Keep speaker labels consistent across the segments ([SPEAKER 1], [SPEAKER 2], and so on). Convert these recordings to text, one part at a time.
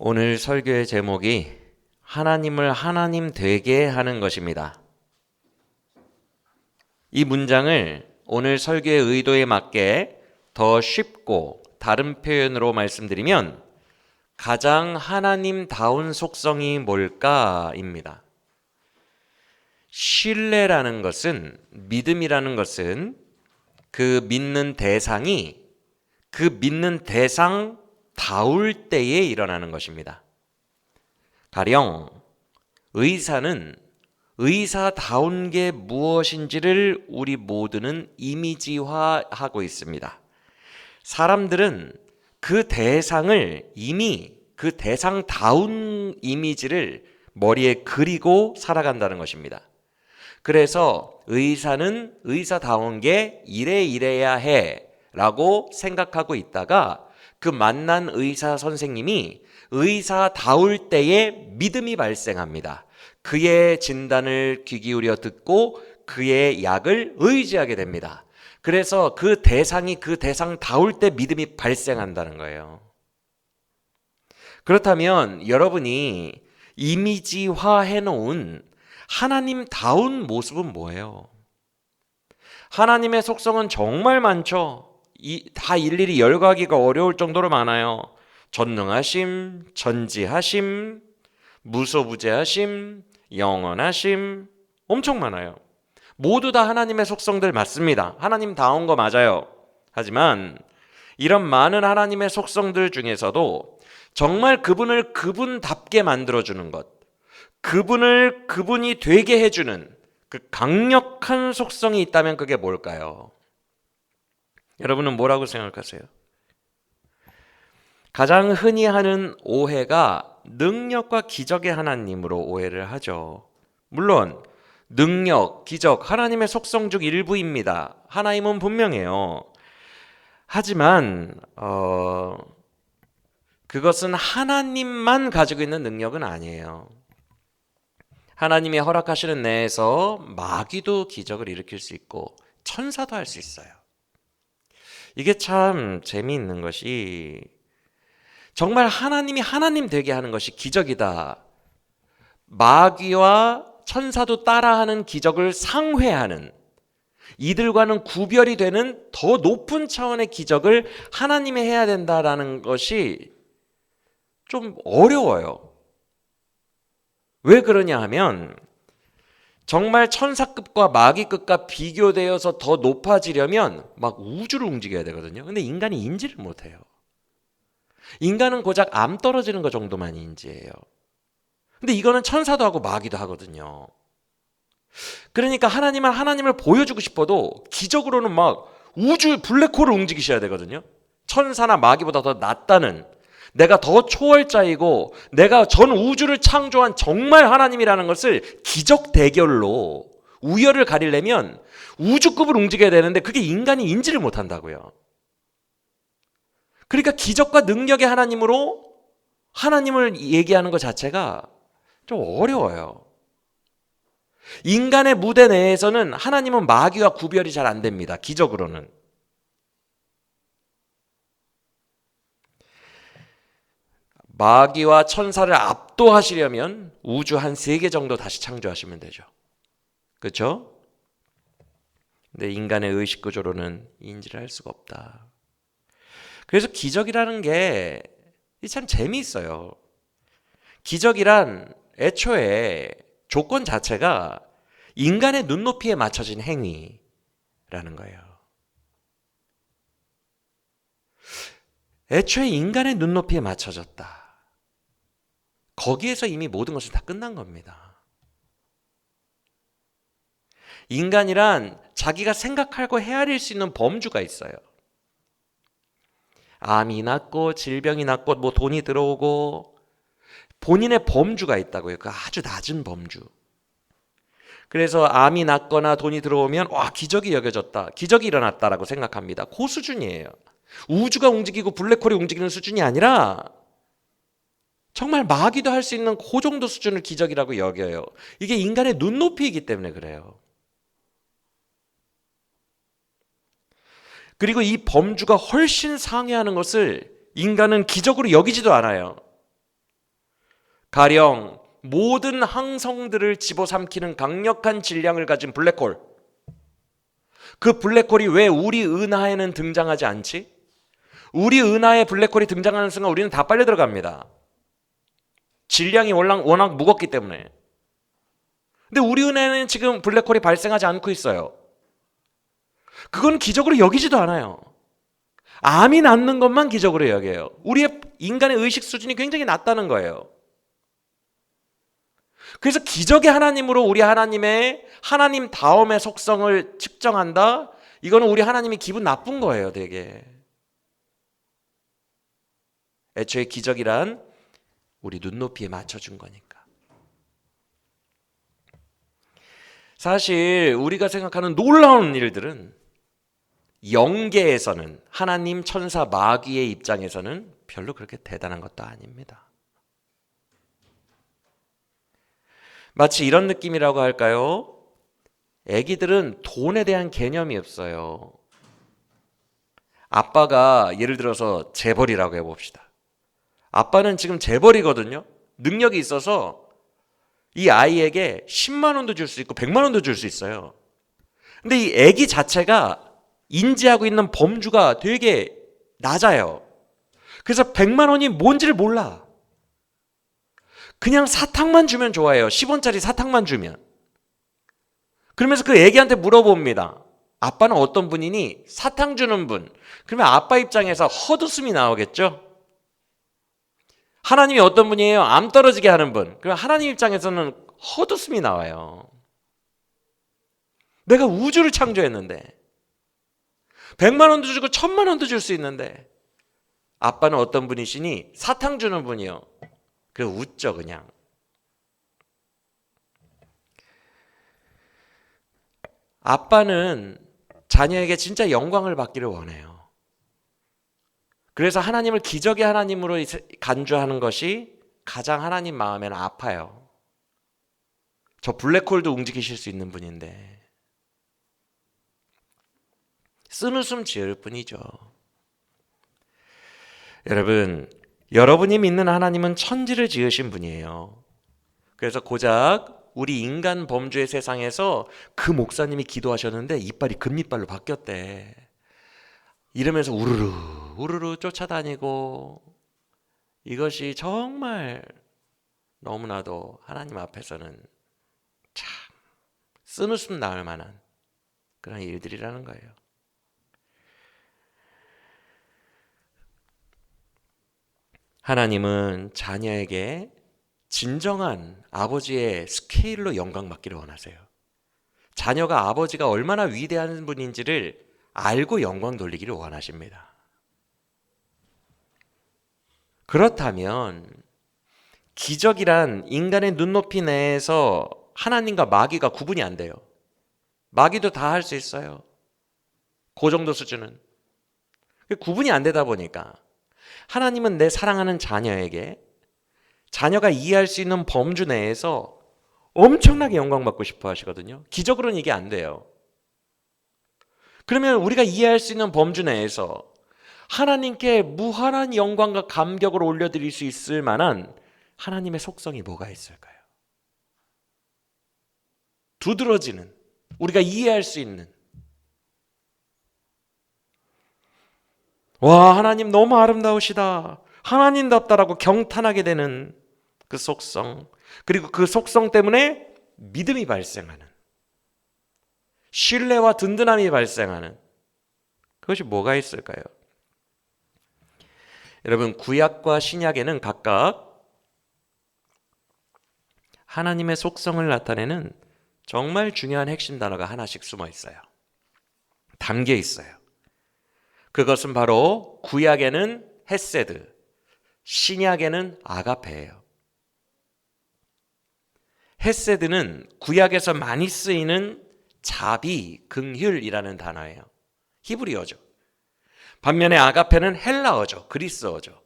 [SPEAKER 1] 오늘 설교의 제목이 하나님을 하나님 되게 하는 것입니다. 이 문장을 오늘 설교의 의도에 맞게 더 쉽고 다른 표현으로 말씀드리면 가장 하나님다운 속성이 뭘까입니다. 신뢰라는 것은, 믿음이라는 것은 그 믿는 대상이 그 믿는 대상 다울 때에 일어나는 것입니다. 가령 의사는 의사다운 게 무엇인지를 우리 모두는 이미지화하고 있습니다. 사람들은 그 대상을 이미 그 대상다운 이미지를 머리에 그리고 살아간다는 것입니다. 그래서 의사는 의사다운 게 이래야 해 라고 생각하고 있다가 그 만난 의사 선생님이 의사다울 때에 믿음이 발생합니다. 그의 진단을 귀 기울여 듣고 그의 약을 의지하게 됩니다. 그래서 그 대상이 그 대상다울 때 믿음이 발생한다는 거예요. 그렇다면 여러분이 이미지화해 놓은 하나님다운 모습은 뭐예요? 하나님의 속성은 정말 많죠. 다 일일이 열거하기가 어려울 정도로 많아요. 전능하심, 전지하심, 무소부재하심, 영원하심, 엄청 많아요. 모두 다 하나님의 속성들 맞습니다. 하나님다운 거 맞아요. 하지만 이런 많은 하나님의 속성들 중에서도 정말 그분을 그분답게 만들어주는 것, 그분을 그분이 되게 해주는 그 강력한 속성이 있다면 그게 뭘까요? 여러분은 뭐라고 생각하세요? 가장 흔히 하는 오해가 능력과 기적의 하나님으로 오해를 하죠. 물론 능력, 기적, 하나님의 속성 중 일부입니다. 하나님은 분명해요. 하지만 그것은 하나님만 가지고 있는 능력은 아니에요. 하나님이 허락하시는 내에서 마귀도 기적을 일으킬 수 있고 천사도 할 수 있어요. 이게 참 재미있는 것이 정말 하나님이 하나님 되게 하는 것이 기적이다. 마귀와 천사도 따라하는 기적을 상회하는, 이들과는 구별이 되는 더 높은 차원의 기적을 하나님이 해야 된다라는 것이 좀 어려워요. 왜 그러냐 하면 정말 천사급과 마귀급과 비교되어서 더 높아지려면 막 우주를 움직여야 되거든요. 근데 인간이 인지를 못해요. 인간은 고작 암 떨어지는 것 정도만 인지해요. 근데 이거는 천사도 하고 마귀도 하거든요. 그러니까 하나님은 하나님을 보여주고 싶어도 기적으로는 막 우주 블랙홀을 움직이셔야 되거든요. 천사나 마귀보다 더 낫다는, 내가 더 초월자이고 내가 전 우주를 창조한 정말 하나님이라는 것을 기적 대결로 우열을 가리려면 우주급을 움직여야 되는데 그게 인간이 인지를 못한다고요. 그러니까 기적과 능력의 하나님으로 하나님을 얘기하는 것 자체가 좀 어려워요. 인간의 무대 내에서는 하나님은 마귀와 구별이 잘 안 됩니다. 기적으로는. 마귀와 천사를 압도하시려면 우주 한 3개 정도 다시 창조하시면 되죠. 그렇죠? 근데 인간의 의식 구조로는 인지를 할 수가 없다. 그래서 기적이라는 게 참 재미있어요. 기적이란 애초에 조건 자체가 인간의 눈높이에 맞춰진 행위라는 거예요. 애초에 인간의 눈높이에 맞춰졌다. 거기에서 이미 모든 것은 다 끝난 겁니다. 인간이란 자기가 생각하고 헤아릴 수 있는 범주가 있어요. 암이 낫고 질병이 낫고 뭐 돈이 들어오고 본인의 범주가 있다고요. 그 아주 낮은 범주. 그래서 암이 낫거나 돈이 들어오면 와, 기적이 여겨졌다, 기적이 일어났다라고 생각합니다. 그 수준이에요. 우주가 움직이고 블랙홀이 움직이는 수준이 아니라 정말 마귀도 할 수 있는 그 정도 수준을 기적이라고 여겨요. 이게 인간의 눈높이이기 때문에 그래요. 그리고 이 범주가 훨씬 상회하는 것을 인간은 기적으로 여기지도 않아요. 가령 모든 항성들을 집어삼키는 강력한 질량을 가진 블랙홀. 그 블랙홀이 왜 우리 은하에는 등장하지 않지? 우리 은하에 블랙홀이 등장하는 순간 우리는 다 빨려 들어갑니다. 질량이 워낙 무겁기 때문에. 근데 우리 은하에는 지금 블랙홀이 발생하지 않고 있어요. 그건 기적으로 여기지도 않아요. 암이 낫는 것만 기적으로 여겨요. 우리의 인간의 의식 수준이 굉장히 낮다는 거예요. 그래서 기적의 하나님으로 우리 하나님의 하나님 다음의 속성을 측정한다? 이거는 우리 하나님이 기분 나쁜 거예요, 되게. 애초에 기적이란 우리 눈높이에 맞춰준 거니까. 사실 우리가 생각하는 놀라운 일들은 영계에서는, 하나님, 천사, 마귀의 입장에서는 별로 그렇게 대단한 것도 아닙니다. 마치 이런 느낌이라고 할까요? 애기들은 돈에 대한 개념이 없어요. 아빠가 예를 들어서 재벌이라고 해봅시다. 아빠는 지금 재벌이거든요. 능력이 있어서 이 아이에게 10만 원도 줄 수 있고 100만 원도 줄 수 있어요. 근데 이 애기 자체가 인지하고 있는 범주가 되게 낮아요. 그래서 100만 원이 뭔지를 몰라. 그냥 사탕만 주면 좋아해요. 10원짜리 사탕만 주면. 그러면서 그 애기한테 물어봅니다. 아빠는 어떤 분이니? 사탕 주는 분. 그러면 아빠 입장에서 헛웃음이 나오겠죠? 하나님이 어떤 분이에요? 암 떨어지게 하는 분. 그럼 하나님 입장에서는 헛웃음이 나와요. 내가 우주를 창조했는데 100만 원도 주고 1000만 원도 줄 수 있는데 아빠는 어떤 분이시니? 사탕 주는 분이요. 그래서 웃죠, 그냥. 아빠는 자녀에게 진짜 영광을 받기를 원해요. 그래서 하나님을 기적의 하나님으로 간주하는 것이 가장 하나님 마음에는 아파요. 저 블랙홀도 움직이실 수 있는 분인데 쓴웃음 지을 뿐이죠. 여러분, 여러분이 믿는 하나님은 천지를 지으신 분이에요. 그래서 고작 우리 인간 범주의 세상에서 그 목사님이 기도하셨는데 이빨이 금이빨로 바뀌었대. 이러면서 우르르 쫓아다니고, 이것이 정말 너무나도 하나님 앞에서는 참 쓴웃음 나올 만한 그런 일들이라는 거예요. 하나님은 자녀에게 진정한 아버지의 스케일로 영광 받기를 원하세요. 자녀가 아버지가 얼마나 위대한 분인지를 알고 영광 돌리기를 원하십니다. 그렇다면 기적이란 인간의 눈높이 내에서 하나님과 마귀가 구분이 안 돼요. 마귀도 다 할 수 있어요. 그 정도 수준은. 구분이 안 되다 보니까 하나님은 내 사랑하는 자녀에게 자녀가 이해할 수 있는 범주 내에서 엄청나게 영광받고 싶어 하시거든요. 기적으로는 이게 안 돼요. 그러면 우리가 이해할 수 있는 범주 내에서 하나님께 무한한 영광과 감격을 올려드릴 수 있을 만한 하나님의 속성이 뭐가 있을까요? 두드러지는, 우리가 이해할 수 있는, 와, 하나님 너무 아름다우시다, 하나님답다라고 경탄하게 되는 그 속성, 그리고 그 속성 때문에 믿음이 발생하는, 신뢰와 든든함이 발생하는, 그것이 뭐가 있을까요? 여러분, 구약과 신약에는 각각 하나님의 속성을 나타내는 정말 중요한 핵심 단어가 하나씩 숨어 있어요. 담겨 있어요. 그것은 바로 구약에는 헤세드, 신약에는 아가페예요. 헤세드는 구약에서 많이 쓰이는 자비, 긍휼이라는 단어예요. 히브리어죠. 반면에 아가페는 헬라어죠. 그리스어죠.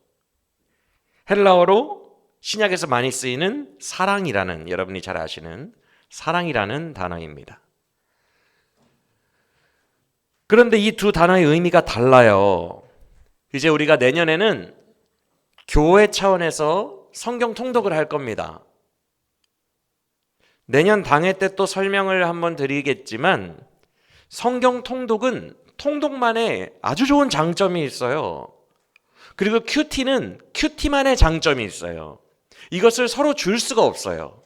[SPEAKER 1] 헬라어로 신약에서 많이 쓰이는 사랑이라는, 여러분이 잘 아시는 사랑이라는 단어입니다. 그런데 이 두 단어의 의미가 달라요. 이제 우리가 내년에는 교회 차원에서 성경 통독을 할 겁니다. 내년 당회 때 또 설명을 한번 드리겠지만 성경 통독은 통독만의 아주 좋은 장점이 있어요. 그리고 큐티는 큐티만의 장점이 있어요. 이것을 서로 줄 수가 없어요.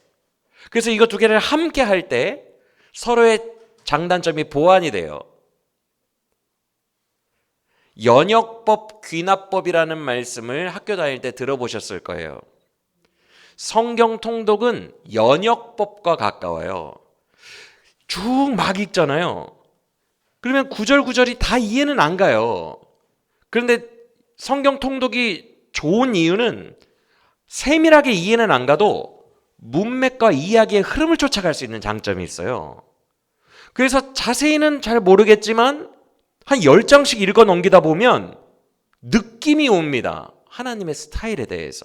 [SPEAKER 1] 그래서 이거 두 개를 함께 할 때 서로의 장단점이 보완이 돼요. 연역법, 귀납법이라는 말씀을 학교 다닐 때 들어보셨을 거예요. 성경 통독은 연역법과 가까워요. 쭉 막 읽잖아요. 그러면 구절구절이 다 이해는 안 가요. 그런데 성경 통독이 좋은 이유는 세밀하게 이해는 안 가도 문맥과 이야기의 흐름을 쫓아갈 수 있는 장점이 있어요. 그래서 자세히는 잘 모르겠지만 한 10장씩 읽어 넘기다 보면 느낌이 옵니다. 하나님의 스타일에 대해서.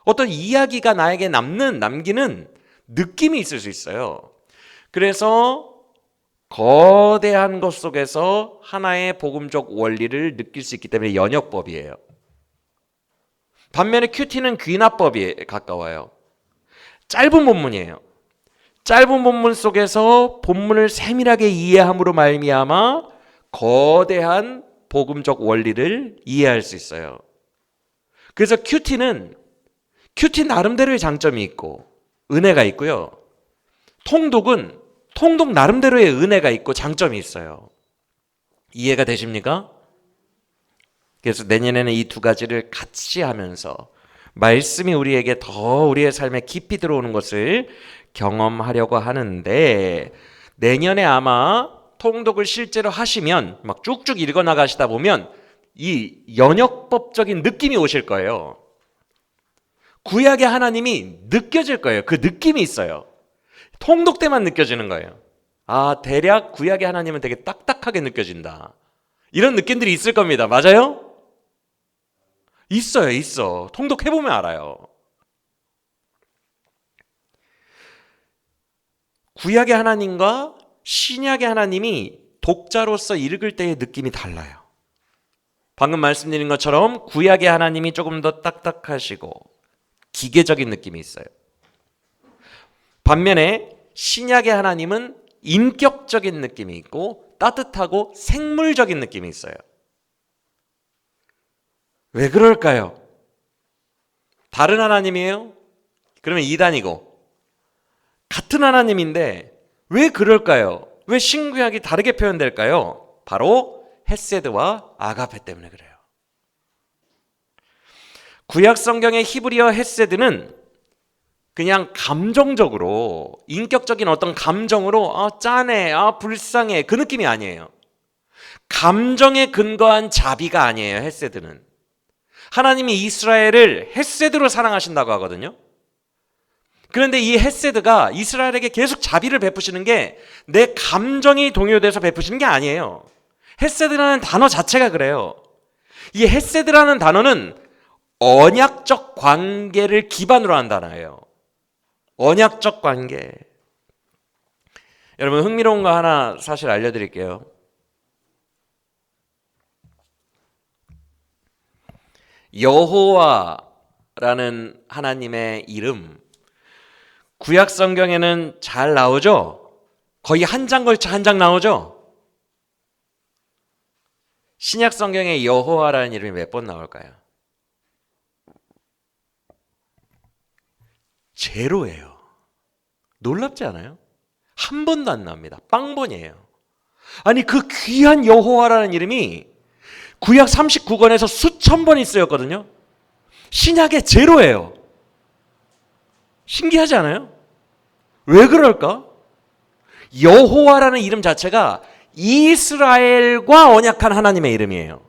[SPEAKER 1] 어떤 이야기가 나에게 남기는 느낌이 있을 수 있어요. 그래서 거대한 것 속에서 하나의 복음적 원리를 느낄 수 있기 때문에 연역법이에요. 반면에 큐티는 귀납법에 가까워요. 짧은 본문이에요. 짧은 본문 속에서 본문을 세밀하게 이해함으로 말미암아 거대한 복음적 원리를 이해할 수 있어요. 그래서 큐티 나름대로의 장점이 있고 은혜가 있고요. 통독은 통독 나름대로의 은혜가 있고 장점이 있어요. 이해가 되십니까? 그래서 내년에는 이 두 가지를 같이 하면서 말씀이 우리에게 더 우리의 삶에 깊이 들어오는 것을 경험하려고 하는데, 내년에 아마 통독을 실제로 하시면 막 쭉쭉 읽어 나가시다 보면 이 연역법적인 느낌이 오실 거예요. 구약의 하나님이 느껴질 거예요. 그 느낌이 있어요. 통독 때만 느껴지는 거예요. 아, 대략 구약의 하나님은 되게 딱딱하게 느껴진다. 이런 느낌들이 있을 겁니다. 맞아요? 있어. 통독해보면 알아요. 구약의 하나님과 신약의 하나님이 독자로서 읽을 때의 느낌이 달라요. 방금 말씀드린 것처럼 구약의 하나님이 조금 더 딱딱하시고 기계적인 느낌이 있어요. 반면에 신약의 하나님은 인격적인 느낌이 있고 따뜻하고 생물적인 느낌이 있어요. 왜 그럴까요? 다른 하나님이에요? 그러면 이단이고, 같은 하나님인데 왜 그럴까요? 왜 신구약이 다르게 표현될까요? 바로 헤세드와 아가페 때문에 그래요. 구약 성경의 히브리어 헤세드는 그냥 감정적으로, 인격적인 어떤 감정으로 짠해, 불쌍해, 그 느낌이 아니에요. 감정에 근거한 자비가 아니에요. 헤세드는 하나님이 이스라엘을 헤세드로 사랑하신다고 하거든요. 그런데 이 헤세드가 이스라엘에게 계속 자비를 베푸시는 게 내 감정이 동요돼서 베푸시는 게 아니에요. 헤세드라는 단어 자체가 그래요. 이 헤세드라는 단어는 언약적 관계를 기반으로 한 단어예요. 언약적 관계. 여러분, 흥미로운 거 하나 사실 알려드릴게요. 여호와라는 하나님의 이름, 구약 성경에는 잘 나오죠? 거의 한 장 걸쳐 한 장 나오죠? 신약 성경에 여호와라는 이름이 몇 번 나올까요? 제로예요. 놀랍지 않아요? 한 번도 안 나옵니다. 빵번이에요. 아니, 그 귀한 여호와라는 이름이 구약 39권에서 수천 번이 쓰였거든요. 신약에 제로예요. 신기하지 않아요? 왜 그럴까? 여호와라는 이름 자체가 이스라엘과 언약한 하나님의 이름이에요.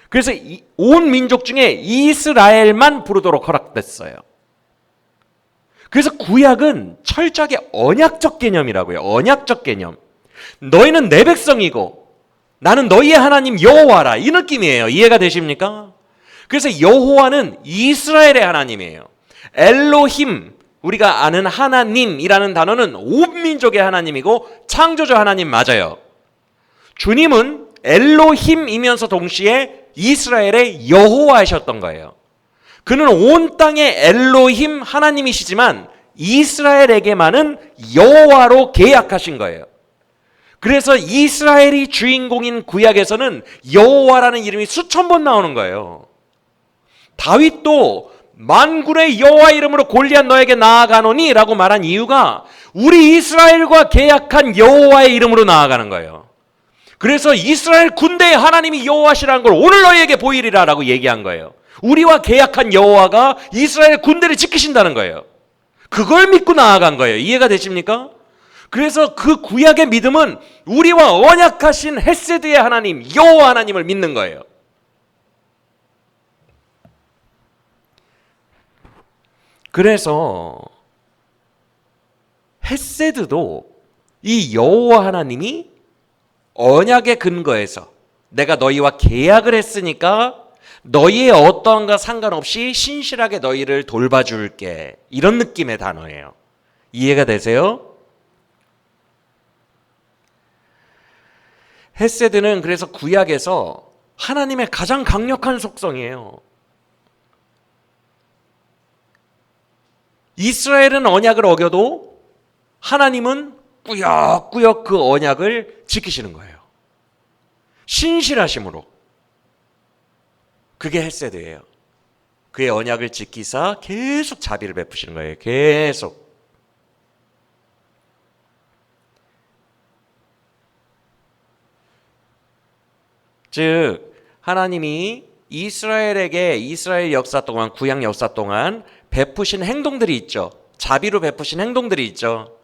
[SPEAKER 1] 그래서 온 민족 중에 이스라엘만 부르도록 허락됐어요. 그래서 구약은 철저하게 언약적 개념이라고요. 언약적 개념. 너희는 내 백성이고 나는 너희의 하나님 여호와라, 이 느낌이에요. 이해가 되십니까? 그래서 여호와는 이스라엘의 하나님이에요. 엘로힘, 우리가 아는 하나님이라는 단어는 온 민족의 하나님이고 창조주 하나님 맞아요. 주님은 엘로힘이면서 동시에 이스라엘의 여호와이셨던 거예요. 그는 온 땅의 엘로힘 하나님이시지만 이스라엘에게만은 여호와로 계약하신 거예요. 그래서 이스라엘이 주인공인 구약에서는 여호와라는 이름이 수천 번 나오는 거예요. 다윗도 만군의 여호와 이름으로 골리앗 너에게 나아가노니 라고 말한 이유가 우리 이스라엘과 계약한 여호와의 이름으로 나아가는 거예요. 그래서 이스라엘 군대의 하나님이 여호와시라는 걸 오늘 너희에게 보이리라 라고 얘기한 거예요. 우리와 계약한 여호와가 이스라엘 군대를 지키신다는 거예요. 그걸 믿고 나아간 거예요. 이해가 되십니까? 그래서 그 구약의 믿음은 우리와 언약하신 헤세드의 하나님 여호와 하나님을 믿는 거예요. 그래서 헤세드도 이 여호와 하나님이 언약의 근거에서 내가 너희와 계약을 했으니까 너희의 어떠한가 상관없이 신실하게 너희를 돌봐줄게, 이런 느낌의 단어예요. 이해가 되세요? 헤세드는 그래서 구약에서 하나님의 가장 강력한 속성이에요. 이스라엘은 언약을 어겨도 하나님은 꾸역꾸역 그 언약을 지키시는 거예요. 신실하심으로. 그게 헤세드예요. 그의 언약을 지키사 계속 자비를 베푸시는 거예요. 계속. 즉 하나님이 이스라엘에게 이스라엘 역사 동안, 구약 역사 동안 베푸신 행동들이 있죠. 자비로 베푸신 행동들이 있죠.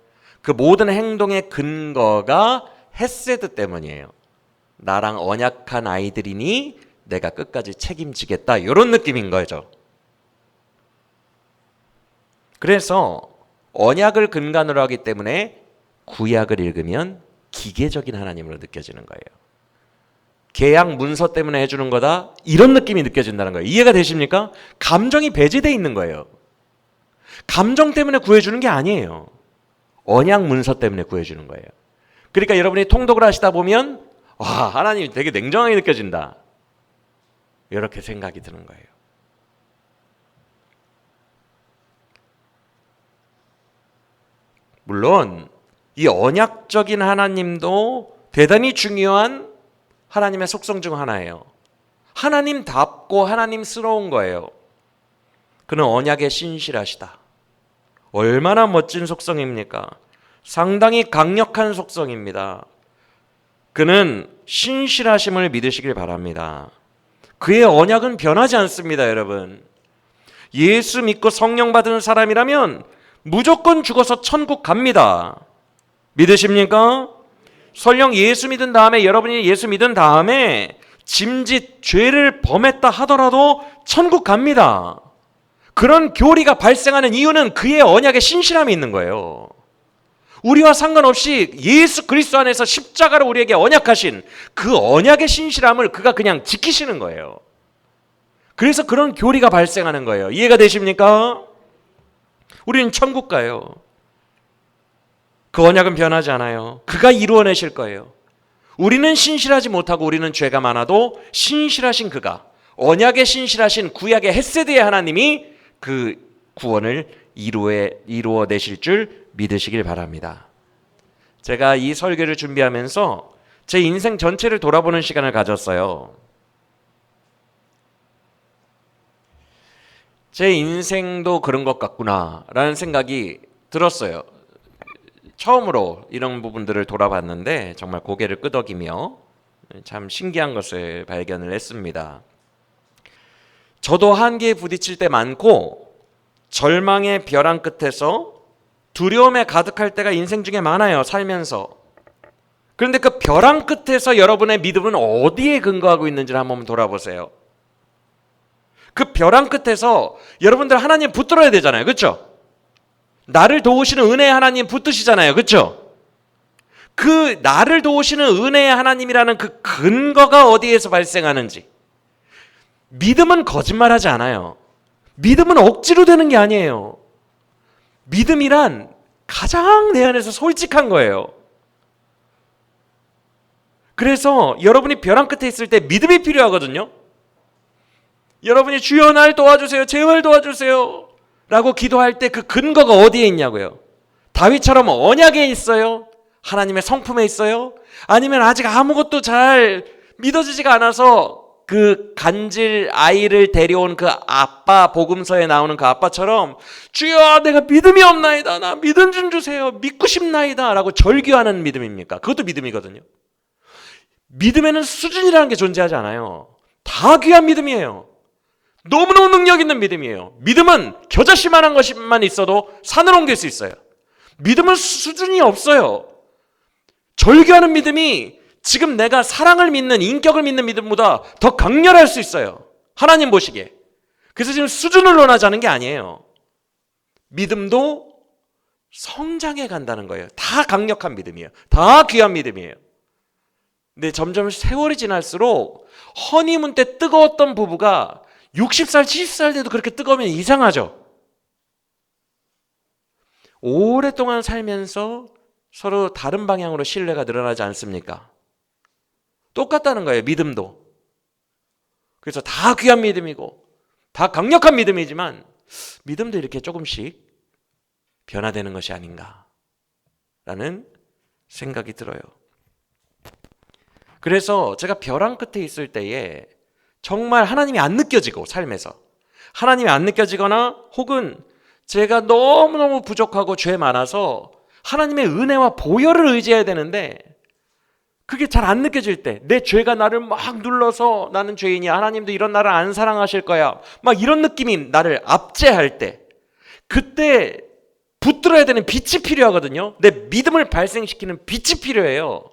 [SPEAKER 1] 그 모든 행동의 근거가 헤세드 때문이에요. 나랑 언약한 아이들이니 내가 끝까지 책임지겠다, 이런 느낌인 거죠. 그래서 언약을 근간으로 하기 때문에 구약을 읽으면 기계적인 하나님으로 느껴지는 거예요. 계약 문서 때문에 해주는 거다, 이런 느낌이 느껴진다는 거예요. 이해가 되십니까? 감정이 배제되어 있는 거예요. 감정 때문에 구해주는 게 아니에요. 언약 문서 때문에 구해주는 거예요. 그러니까 여러분이 통독을 하시다 보면 와, 하나님이 되게 냉정하게 느껴진다, 이렇게 생각이 드는 거예요. 물론 이 언약적인 하나님도 대단히 중요한 하나님의 속성 중 하나예요. 하나님답고 하나님스러운 거예요. 그는 언약에 신실하시다. 얼마나 멋진 속성입니까? 상당히 강력한 속성입니다. 그는 신실하심을 믿으시길 바랍니다. 그의 언약은 변하지 않습니다, 여러분. 예수 믿고 성령 받은 사람이라면 무조건 죽어서 천국 갑니다. 믿으십니까? 설령 예수 믿은 다음에, 여러분이 예수 믿은 다음에 짐짓 죄를 범했다 하더라도 천국 갑니다. 그런 교리가 발생하는 이유는 그의 언약에 신실함이 있는 거예요. 우리와 상관없이 예수 그리스도 안에서 십자가를 우리에게 언약하신 그 언약의 신실함을 그가 그냥 지키시는 거예요. 그래서 그런 교리가 발생하는 거예요. 이해가 되십니까? 우리는 천국 가요. 그 언약은 변하지 않아요. 그가 이루어내실 거예요. 우리는 신실하지 못하고 우리는 죄가 많아도 신실하신 그가, 언약에 신실하신 구약의 헤세드의 하나님이 그 구원을 이루어내실 줄 믿으시길 바랍니다. 제가 이 설교를 준비하면서 제 인생 전체를 돌아보는 시간을 가졌어요. 제 인생도 그런 것 같구나라는 생각이 들었어요. 처음으로 이런 부분들을 돌아봤는데 정말 고개를 끄덕이며 참 신기한 것을 발견을 했습니다. 저도 한계에 부딪힐 때 많고 절망의 벼랑 끝에서 두려움에 가득할 때가 인생 중에 많아요, 살면서. 그런데 그 벼랑 끝에서 여러분의 믿음은 어디에 근거하고 있는지를 한번 돌아보세요. 그 벼랑 끝에서 여러분들 하나님 붙들어야 되잖아요, 그렇죠? 나를 도우시는 은혜의 하나님 붙드시잖아요, 그렇죠? 그 나를 도우시는 은혜의 하나님이라는 그 근거가 어디에서 발생하는지. 믿음은 거짓말하지 않아요. 믿음은 억지로 되는 게 아니에요. 믿음이란 가장 내 안에서 솔직한 거예요. 그래서 여러분이 벼랑 끝에 있을 때 믿음이 필요하거든요. 여러분이 주여 날 도와주세요, 제발 도와주세요 라고 기도할 때 그 근거가 어디에 있냐고요? 다윗처럼 언약에 있어요? 하나님의 성품에 있어요? 아니면 아직 아무것도 잘 믿어지지가 않아서 그 간질 아이를 데려온 그 아빠, 복음서에 나오는 그 아빠처럼 주여 내가 믿음이 없나이다, 나 믿음 좀 주세요, 믿고 싶나이다 라고 절규하는 믿음입니까? 그것도 믿음이거든요. 믿음에는 수준이라는 게 존재하지 않아요. 다 귀한 믿음이에요. 너무너무 능력 있는 믿음이에요. 믿음은 겨자씨만한 것만 있어도 산을 옮길 수 있어요. 믿음은 수준이 없어요. 절규하는 믿음이 지금 내가 사랑을 믿는, 인격을 믿는 믿음보다 더 강렬할 수 있어요. 하나님 보시기에. 그래서 지금 수준을 논하자는 게 아니에요. 믿음도 성장해 간다는 거예요. 다 강력한 믿음이에요. 다 귀한 믿음이에요. 근데 점점 세월이 지날수록 허니문 때 뜨거웠던 부부가 60살, 70살 돼도 그렇게 뜨거우면 이상하죠. 오랫동안 살면서 서로 다른 방향으로 신뢰가 늘어나지 않습니까? 똑같다는 거예요, 믿음도. 그래서 다 귀한 믿음이고 다 강력한 믿음이지만 믿음도 이렇게 조금씩 변화되는 것이 아닌가라는 생각이 들어요. 그래서 제가 벼랑 끝에 있을 때에 정말 하나님이 안 느껴지고, 삶에서 하나님이 안 느껴지거나 혹은 제가 너무너무 부족하고 죄 많아서 하나님의 은혜와 보혈을 의지해야 되는데 그게 잘 안 느껴질 때, 내 죄가 나를 막 눌러서 나는 죄인이야, 하나님도 이런 나를 안 사랑하실 거야, 막 이런 느낌이 나를 압제할 때, 그때 붙들어야 되는 빛이 필요하거든요. 내 믿음을 발생시키는 빛이 필요해요.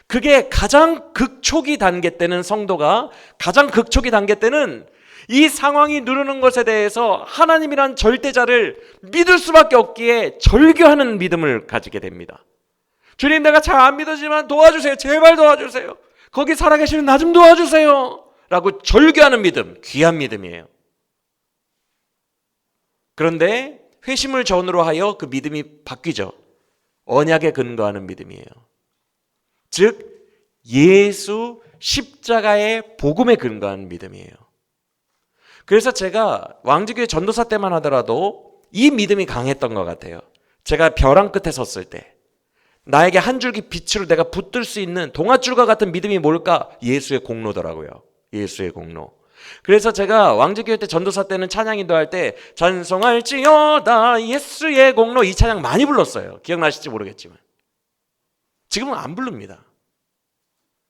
[SPEAKER 1] 그게 가장 극초기 단계 때는, 성도가 가장 극초기 단계 때는 이 상황이 누르는 것에 대해서 하나님이란 절대자를 믿을 수밖에 없기에 절규하는 믿음을 가지게 됩니다. 주님, 내가 잘 안 믿어지만 도와주세요, 제발 도와주세요, 거기 살아계시는 나 좀 도와주세요 라고 절규하는 믿음, 귀한 믿음이에요. 그런데 회심을 전으로 하여 그 믿음이 바뀌죠. 언약에 근거하는 믿음이에요. 즉 예수 십자가의 복음에 근거한 믿음이에요. 그래서 제가 왕지교회 전도사 때만 하더라도 이 믿음이 강했던 것 같아요. 제가 벼랑 끝에 섰을 때 나에게 한 줄기 빛으로 내가 붙들 수 있는 동아줄과 같은 믿음이 뭘까? 예수의 공로더라고요. 예수의 공로. 그래서 제가 왕지교회 때, 전도사 때는 찬양 인도할 때 찬송할지어다 예수의 공로, 이 찬양 많이 불렀어요. 기억나실지 모르겠지만 지금은 안 부릅니다.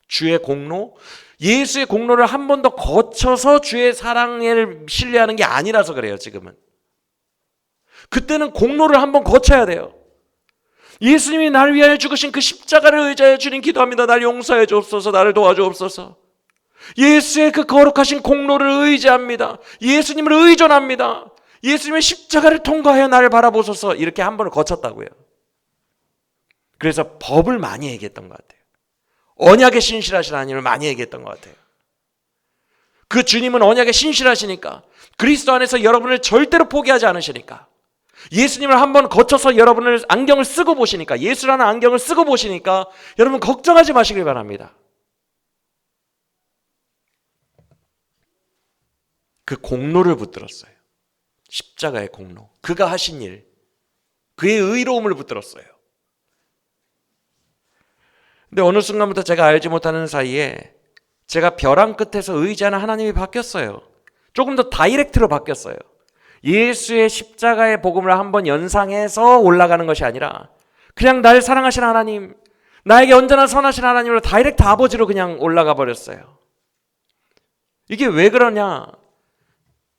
[SPEAKER 1] 주의 공로, 예수의 공로를 한 번 더 거쳐서 주의 사랑을 신뢰하는 게 아니라서 그래요. 지금은. 그때는 공로를 한 번 거쳐야 돼요. 예수님이 나를 위하여 죽으신 그 십자가를 의지하여 주님 기도합니다, 나를 용서해 주옵소서, 나를 도와주옵소서. 예수의 그 거룩하신 공로를 의지합니다. 예수님을 의존합니다. 예수님의 십자가를 통과하여 나를 바라보소서. 이렇게 한 번을 거쳤다고요. 그래서 법을 많이 얘기했던 것 같아요. 언약에 신실하신 하나님을 많이 얘기했던 것 같아요. 그 주님은 언약에 신실하시니까, 그리스도 안에서 여러분을 절대로 포기하지 않으시니까, 예수님을 한번 거쳐서 여러분을 안경을 쓰고 보시니까, 예수라는 안경을 쓰고 보시니까 여러분 걱정하지 마시길 바랍니다. 그 공로를 붙들었어요. 십자가의 공로, 그가 하신 일, 그의 의로움을 붙들었어요. 근데 어느 순간부터 제가 알지 못하는 사이에 제가 벼랑 끝에서 의지하는 하나님이 바뀌었어요. 조금 더 다이렉트로 바뀌었어요. 예수의 십자가의 복음을 한번 연상해서 올라가는 것이 아니라 그냥 날 사랑하신 하나님, 나에게 언제나 선하신 하나님으로 다이렉트 아버지로 그냥 올라가 버렸어요. 이게 왜 그러냐?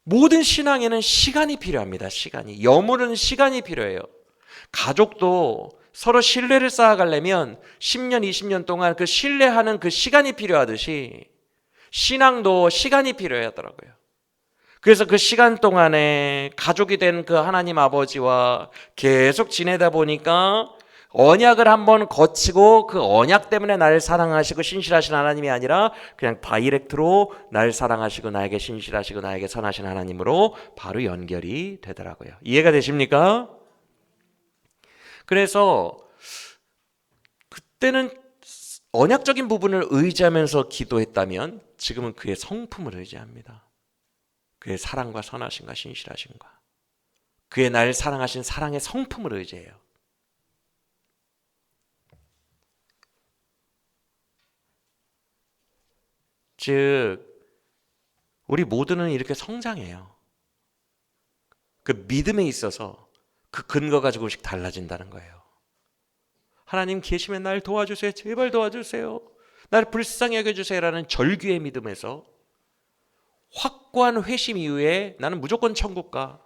[SPEAKER 1] 모든 신앙에는 시간이 필요합니다. 시간이. 여무는 시간이 필요해요. 가족도 서로 신뢰를 쌓아가려면 10년, 20년 동안 그 신뢰하는 그 시간이 필요하듯이 신앙도 시간이 필요하더라고요. 그래서 그 시간 동안에 가족이 된 그 하나님 아버지와 계속 지내다 보니까 언약을 한번 거치고 그 언약 때문에 나를 사랑하시고 신실하신 하나님이 아니라 그냥 다이렉트로 날 사랑하시고 나에게 신실하시고 나에게 선하신 하나님으로 바로 연결이 되더라고요. 이해가 되십니까? 그래서 그때는 언약적인 부분을 의지하면서 기도했다면 지금은 그의 성품을 의지합니다. 그의 사랑과 선하심과 신실하심과 그의 날 사랑하신 사랑의 성품을 의지해요. 즉 우리 모두는 이렇게 성장해요. 그 믿음에 있어서 그 근거가 조금씩 달라진다는 거예요. 하나님 계시면 날 도와주세요. 제발 도와주세요. 날 불쌍히 여겨주세요 라는 절규의 믿음에서 확고한 회심 이후에 나는 무조건 천국 가.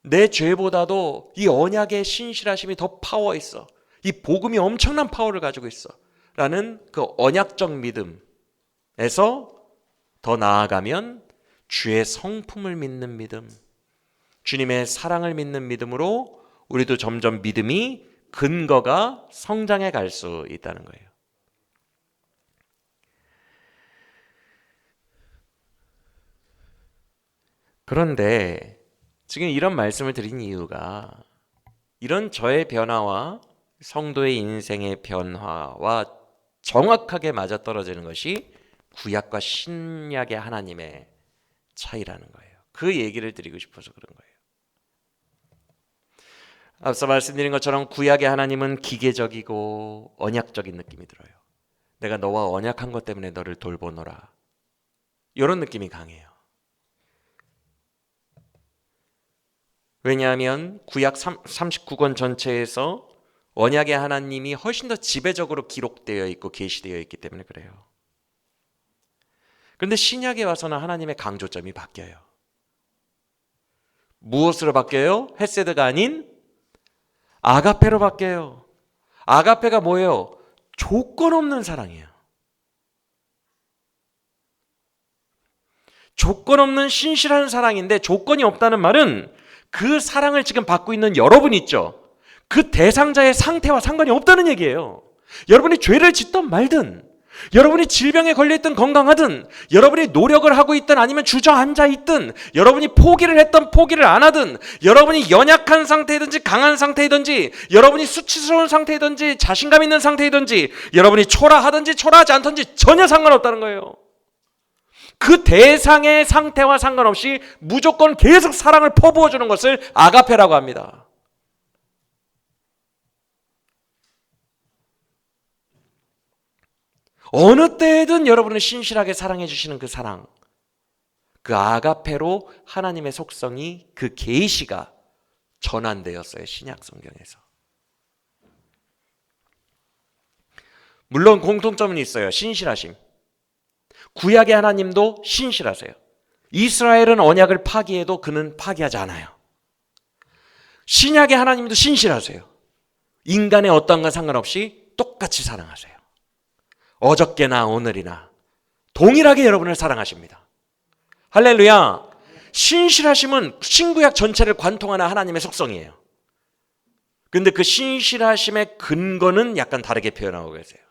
[SPEAKER 1] 내 죄보다도 이 언약의 신실하심이 더 파워 있어. 이 복음이 엄청난 파워를 가지고 있어. 라는 그 언약적 믿음에서 더 나아가면 주의 성품을 믿는 믿음, 주님의 사랑을 믿는 믿음으로 우리도 점점 믿음이 근거가 성장해 갈 수 있다는 거예요. 그런데 지금 이런 말씀을 드린 이유가 이런 저의 변화와 성도의 인생의 변화와 정확하게 맞아떨어지는 것이 구약과 신약의 하나님의 차이라는 거예요. 그 얘기를 드리고 싶어서 그런 거예요. 앞서 말씀드린 것처럼 구약의 하나님은 기계적이고 언약적인 느낌이 들어요. 내가 너와 언약한 것 때문에 너를 돌보노라. 이런 느낌이 강해요. 왜냐하면 구약 39권 전체에서 언약의 하나님이 훨씬 더 지배적으로 기록되어 있고 계시되어 있기 때문에 그래요. 그런데 신약에 와서는 하나님의 강조점이 바뀌어요. 무엇으로 바뀌어요? 헤세드가 아닌 아가페로 바뀌어요. 아가페가 뭐예요? 조건 없는 사랑이에요. 조건 없는 신실한 사랑인데 조건이 없다는 말은 그 사랑을 지금 받고 있는 여러분 있죠. 그 대상자의 상태와 상관이 없다는 얘기예요. 여러분이 죄를 짓든 말든, 여러분이 질병에 걸려있든 건강하든, 여러분이 노력을 하고 있든 아니면 주저앉아 있든, 여러분이 포기를 했든 포기를 안 하든, 여러분이 연약한 상태이든지 강한 상태이든지, 여러분이 수치스러운 상태이든지 자신감 있는 상태이든지, 여러분이 초라하든지 초라하지 않든지 전혀 상관없다는 거예요. 그 대상의 상태와 상관없이 무조건 계속 사랑을 퍼부어주는 것을 아가페라고 합니다. 어느 때에든 여러분을 신실하게 사랑해 주시는 그 사랑, 그 아가페로 하나님의 속성이, 그 계시가 전환되었어요. 신약 성경에서. 물론 공통점은 있어요. 신실하심. 구약의 하나님도 신실하세요. 이스라엘은 언약을 파기해도 그는 파기하지 않아요. 신약의 하나님도 신실하세요. 인간의 어떠한가 상관없이 똑같이 사랑하세요. 어저께나 오늘이나 동일하게 여러분을 사랑하십니다. 할렐루야. 신실하심은 신구약 전체를 관통하는 하나님의 속성이에요. 그런데 그 신실하심의 근거는 약간 다르게 표현하고 계세요.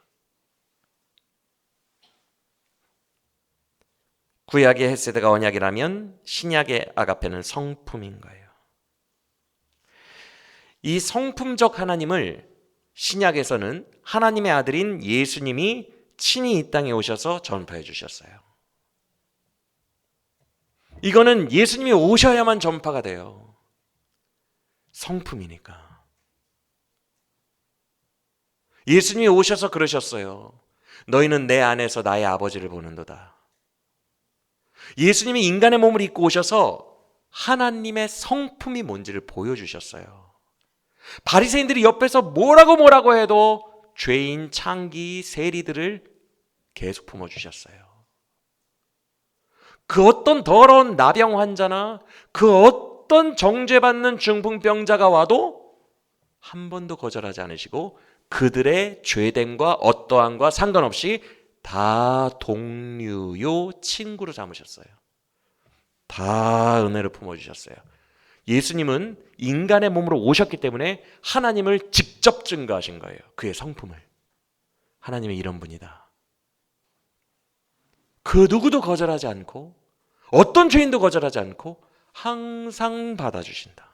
[SPEAKER 1] 구약의 헤세드가 언약이라면 신약의 아가페는 성품인 거예요. 이 성품적 하나님을 신약에서는 하나님의 아들인 예수님이 친히 이 땅에 오셔서 전파해 주셨어요. 이거는 예수님이 오셔야만 전파가 돼요. 성품이니까. 예수님이 오셔서 그러셨어요. 너희는 내 안에서 나의 아버지를 보는도다. 예수님이 인간의 몸을 입고 오셔서 하나님의 성품이 뭔지를 보여주셨어요. 바리새인들이 옆에서 뭐라고 해도 죄인, 창기, 세리들을 계속 품어주셨어요. 그 어떤 더러운 나병 환자나 그 어떤 정죄받는 중풍병자가 와도 한 번도 거절하지 않으시고 그들의 죄됨과 어떠함과 상관없이 다 동류요 친구로 삼으셨어요. 다 은혜를 품어주셨어요. 예수님은 인간의 몸으로 오셨기 때문에 하나님을 직접 증거하신 거예요. 그의 성품을. 하나님은 이런 분이다. 그 누구도 거절하지 않고 어떤 죄인도 거절하지 않고 항상 받아주신다.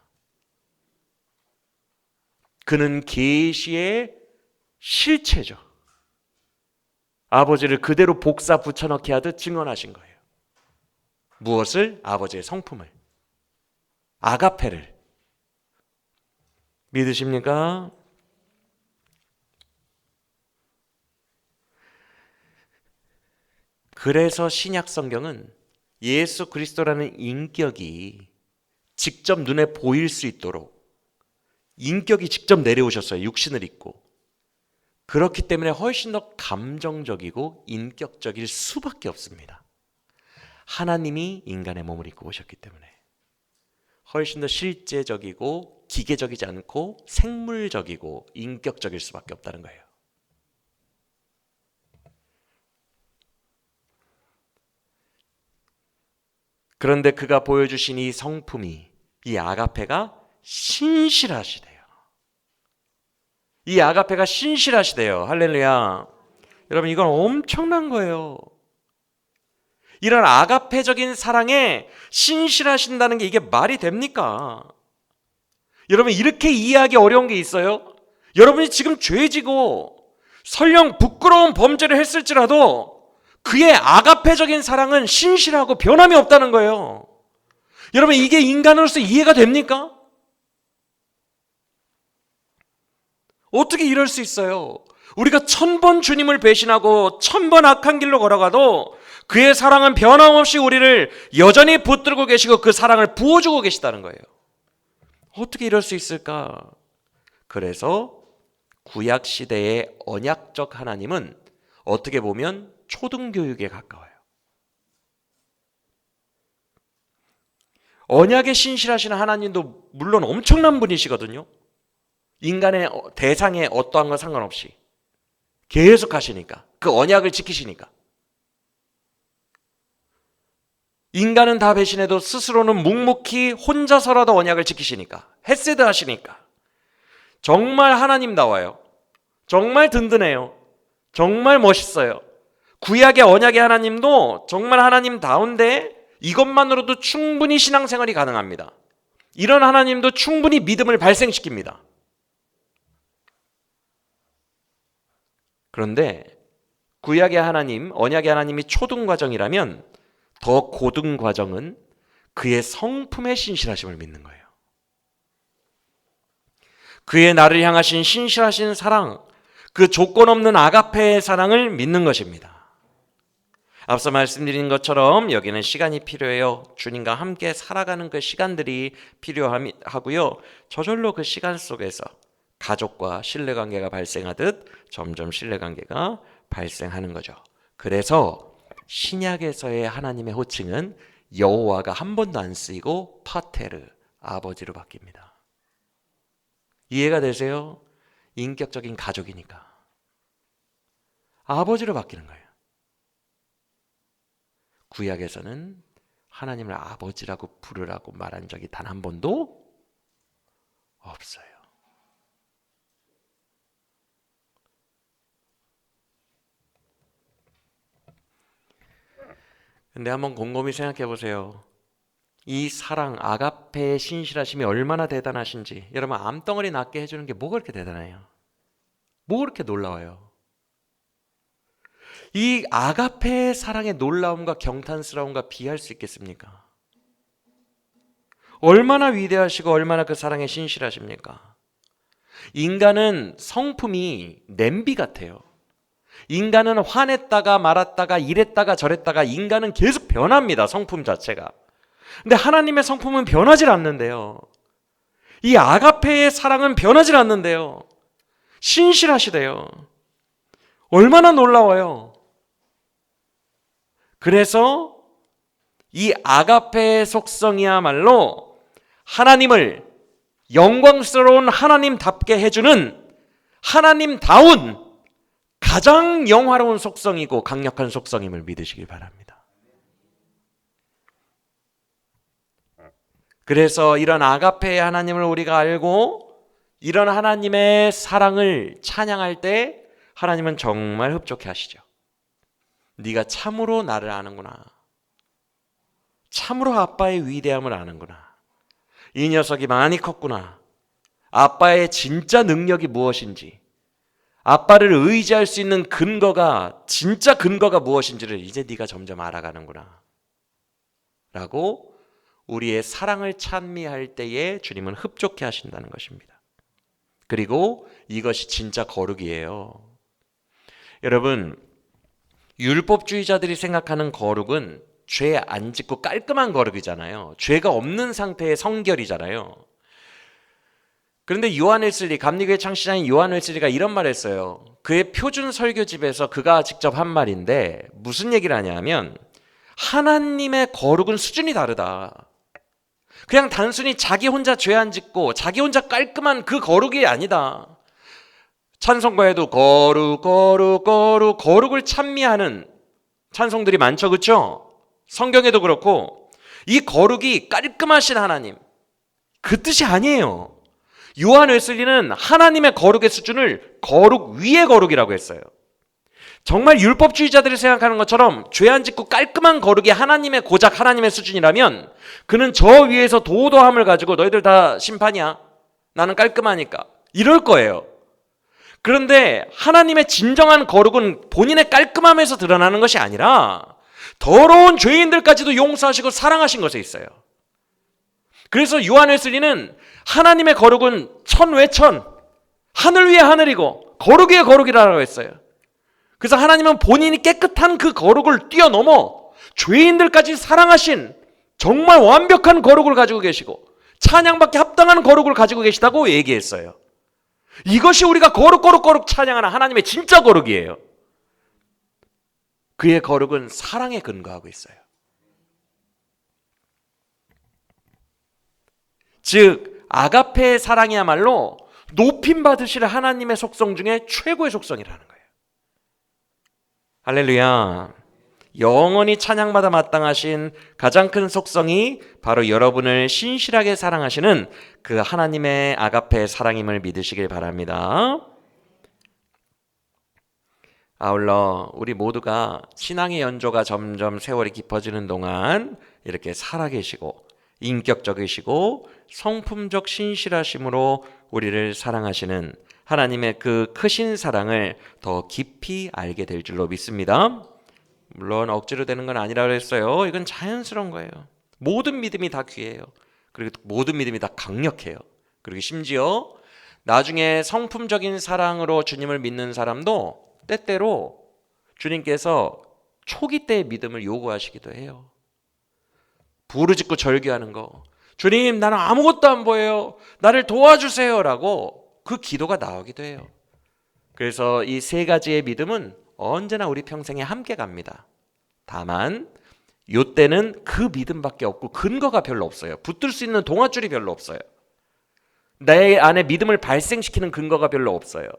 [SPEAKER 1] 그는 계시의 실체죠. 아버지를 그대로 복사 붙여넣기 하듯 증언하신 거예요. 무엇을? 아버지의 성품을, 아가페를. 믿으십니까? 그래서 신약 성경은 예수 그리스도라는 인격이 직접 눈에 보일 수 있도록 인격이 직접 내려오셨어요. 육신을 입고. 그렇기 때문에 훨씬 더 감정적이고 인격적일 수밖에 없습니다. 하나님이 인간의 몸을 입고 오셨기 때문에 훨씬 더 실제적이고 기계적이지 않고 생물적이고 인격적일 수밖에 없다는 거예요. 그런데 그가 보여주신 이 성품이, 이 아가페가 신실하시대요. 이 아가페가 신실하시대요. 할렐루야. 여러분, 이건 엄청난 거예요. 이런 아가페적인 사랑에 신실하신다는 게 이게 말이 됩니까? 여러분, 이렇게 이해하기 어려운 게 있어요? 여러분이 지금 죄지고 설령 부끄러운 범죄를 했을지라도 그의 아가페적인 사랑은 신실하고 변함이 없다는 거예요. 여러분, 이게 인간으로서 이해가 됩니까? 어떻게 이럴 수 있어요? 우리가 1000번 주님을 배신하고 1000번 악한 길로 걸어가도 그의 사랑은 변함없이 우리를 여전히 붙들고 계시고 그 사랑을 부어주고 계시다는 거예요. 어떻게 이럴 수 있을까? 그래서 구약시대의 언약적 하나님은 어떻게 보면 초등교육에 가까워요. 언약에 신실하신 하나님도 물론 엄청난 분이시거든요. 인간의 대상에 어떠한 건 상관없이 계속 하시니까, 그 언약을 지키시니까. 인간은 다 배신해도 스스로는 묵묵히 혼자서라도 언약을 지키시니까, 헤세드 하시니까 정말 하나님다워요. 정말 든든해요. 정말 멋있어요. 구약의 언약의 하나님도 정말 하나님다운데 이것만으로도 충분히 신앙생활이 가능합니다. 이런 하나님도 충분히 믿음을 발생시킵니다. 그런데 구약의 하나님, 언약의 하나님이 초등 과정이라면 더 고등 과정은 그의 성품의 신실하심을 믿는 거예요. 그의 나를 향하신 신실하신 사랑, 그 조건 없는 아가페의 사랑을 믿는 것입니다. 앞서 말씀드린 것처럼 여기는 시간이 필요해요. 주님과 함께 살아가는 그 시간들이 필요하고요. 저절로 그 시간 속에서 가족과 신뢰관계가 발생하듯 점점 신뢰관계가 발생하는 거죠. 그래서 신약에서의 하나님의 호칭은 여호와가 한 번도 안 쓰이고 파테르, 아버지로 바뀝니다. 이해가 되세요? 인격적인 가족이니까 아버지로 바뀌는 거예요. 구약에서는 하나님을 아버지라고 부르라고 말한 적이 단 한 번도 없어요. 근데 한번 곰곰이 생각해 보세요. 이 사랑, 아가페의 신실하심이 얼마나 대단하신지. 여러분, 암덩어리 낫게 해주는 게 뭐가 그렇게 대단해요? 뭐가 그렇게 놀라워요? 이 아가페의 사랑의 놀라움과 경탄스러움과 비할 수 있겠습니까? 얼마나 위대하시고 얼마나 그 사랑에 신실하십니까? 인간은 성품이 냄비 같아요. 인간은 화냈다가 말았다가 이랬다가 저랬다가 인간은 계속 변합니다. 성품 자체가. 근데 하나님의 성품은 변하질 않는데요. 이 아가페의 사랑은 변하질 않는데요. 신실하시대요. 얼마나 놀라워요. 그래서 이 아가페의 속성이야말로 하나님을 영광스러운 하나님답게 해주는 하나님다운 가장 영화로운 속성이고 강력한 속성임을 믿으시길 바랍니다. 그래서 이런 아가페의 하나님을 우리가 알고 이런 하나님의 사랑을 찬양할 때 하나님은 정말 흡족해 하시죠. 네가 참으로 나를 아는구나. 참으로 아빠의 위대함을 아는구나. 이 녀석이 많이 컸구나. 아빠의 진짜 능력이 무엇인지, 아빠를 의지할 수 있는 근거가, 진짜 근거가 무엇인지를 이제 네가 점점 알아가는구나 라고 우리의 사랑을 찬미할 때에 주님은 흡족해 하신다는 것입니다. 그리고 이것이 진짜 거룩이에요. 여러분, 율법주의자들이 생각하는 거룩은 죄 안 짓고 깔끔한 거룩이잖아요. 죄가 없는 상태의 성결이잖아요. 그런데 요한 웨슬리, 감리교회 창시자인 요한 웨슬리가 이런 말을 했어요. 그의 표준 설교집에서 그가 직접 한 말인데 무슨 얘기를 하냐면 하나님의 거룩은 수준이 다르다. 그냥 단순히 자기 혼자 죄 안 짓고 자기 혼자 깔끔한 그 거룩이 아니다. 찬송가에도 거룩 거룩 거룩 거룩을 찬미하는 찬송들이 많죠, 그렇죠? 성경에도 그렇고 이 거룩이 깔끔하신 하나님, 그 뜻이 아니에요. 요한 웨슬리는 하나님의 거룩의 수준을 거룩 위의 거룩이라고 했어요. 정말 율법주의자들이 생각하는 것처럼 죄 안 짓고 깔끔한 거룩이 하나님의 고작 하나님의 수준이라면 그는 저 위에서 도도함을 가지고 너희들 다 심판이야, 나는 깔끔하니까, 이럴 거예요. 그런데 하나님의 진정한 거룩은 본인의 깔끔함에서 드러나는 것이 아니라 더러운 죄인들까지도 용서하시고 사랑하신 것에 있어요. 그래서 요한 웨슬리는 하나님의 거룩은 천외천, 하늘 위에 하늘이고 거룩 위에 거룩이라고 했어요. 그래서 하나님은 본인이 깨끗한 그 거룩을 뛰어넘어 죄인들까지 사랑하신 정말 완벽한 거룩을 가지고 계시고 찬양받기 합당한 거룩을 가지고 계시다고 얘기했어요. 이것이 우리가 거룩 거룩 거룩 찬양하는 하나님의 진짜 거룩이에요. 그의 거룩은 사랑에 근거하고 있어요. 즉 아가페의 사랑이야말로 높임 받으실 하나님의 속성 중에 최고의 속성이라는 거예요. 할렐루야. 영원히 찬양받아 마땅하신 가장 큰 속성이 바로 여러분을 신실하게 사랑하시는 그 하나님의 아가페의 사랑임을 믿으시길 바랍니다. 아울러 우리 모두가 신앙의 연조가 점점 세월이 깊어지는 동안 이렇게 살아계시고 인격적이시고 성품적 신실하심으로 우리를 사랑하시는 하나님의 그 크신 사랑을 더 깊이 알게 될 줄로 믿습니다. 물론 억지로 되는 건 아니라고 했어요. 이건 자연스러운 거예요. 모든 믿음이 다 귀해요. 그리고 모든 믿음이 다 강력해요. 그리고 심지어 나중에 성품적인 사랑으로 주님을 믿는 사람도 때때로 주님께서 초기 때의 믿음을 요구하시기도 해요. 부르짖고 절규하는 거, 주님 나는 아무것도 안 보여요, 나를 도와주세요 라고 그 기도가 나오기도 해요. 그래서 이 세 가지의 믿음은 언제나 우리 평생에 함께 갑니다. 다만 요때는 그 믿음밖에 없고 근거가 별로 없어요. 붙들 수 있는 동아줄이 별로 없어요. 내 안에 믿음을 발생시키는 근거가 별로 없어요.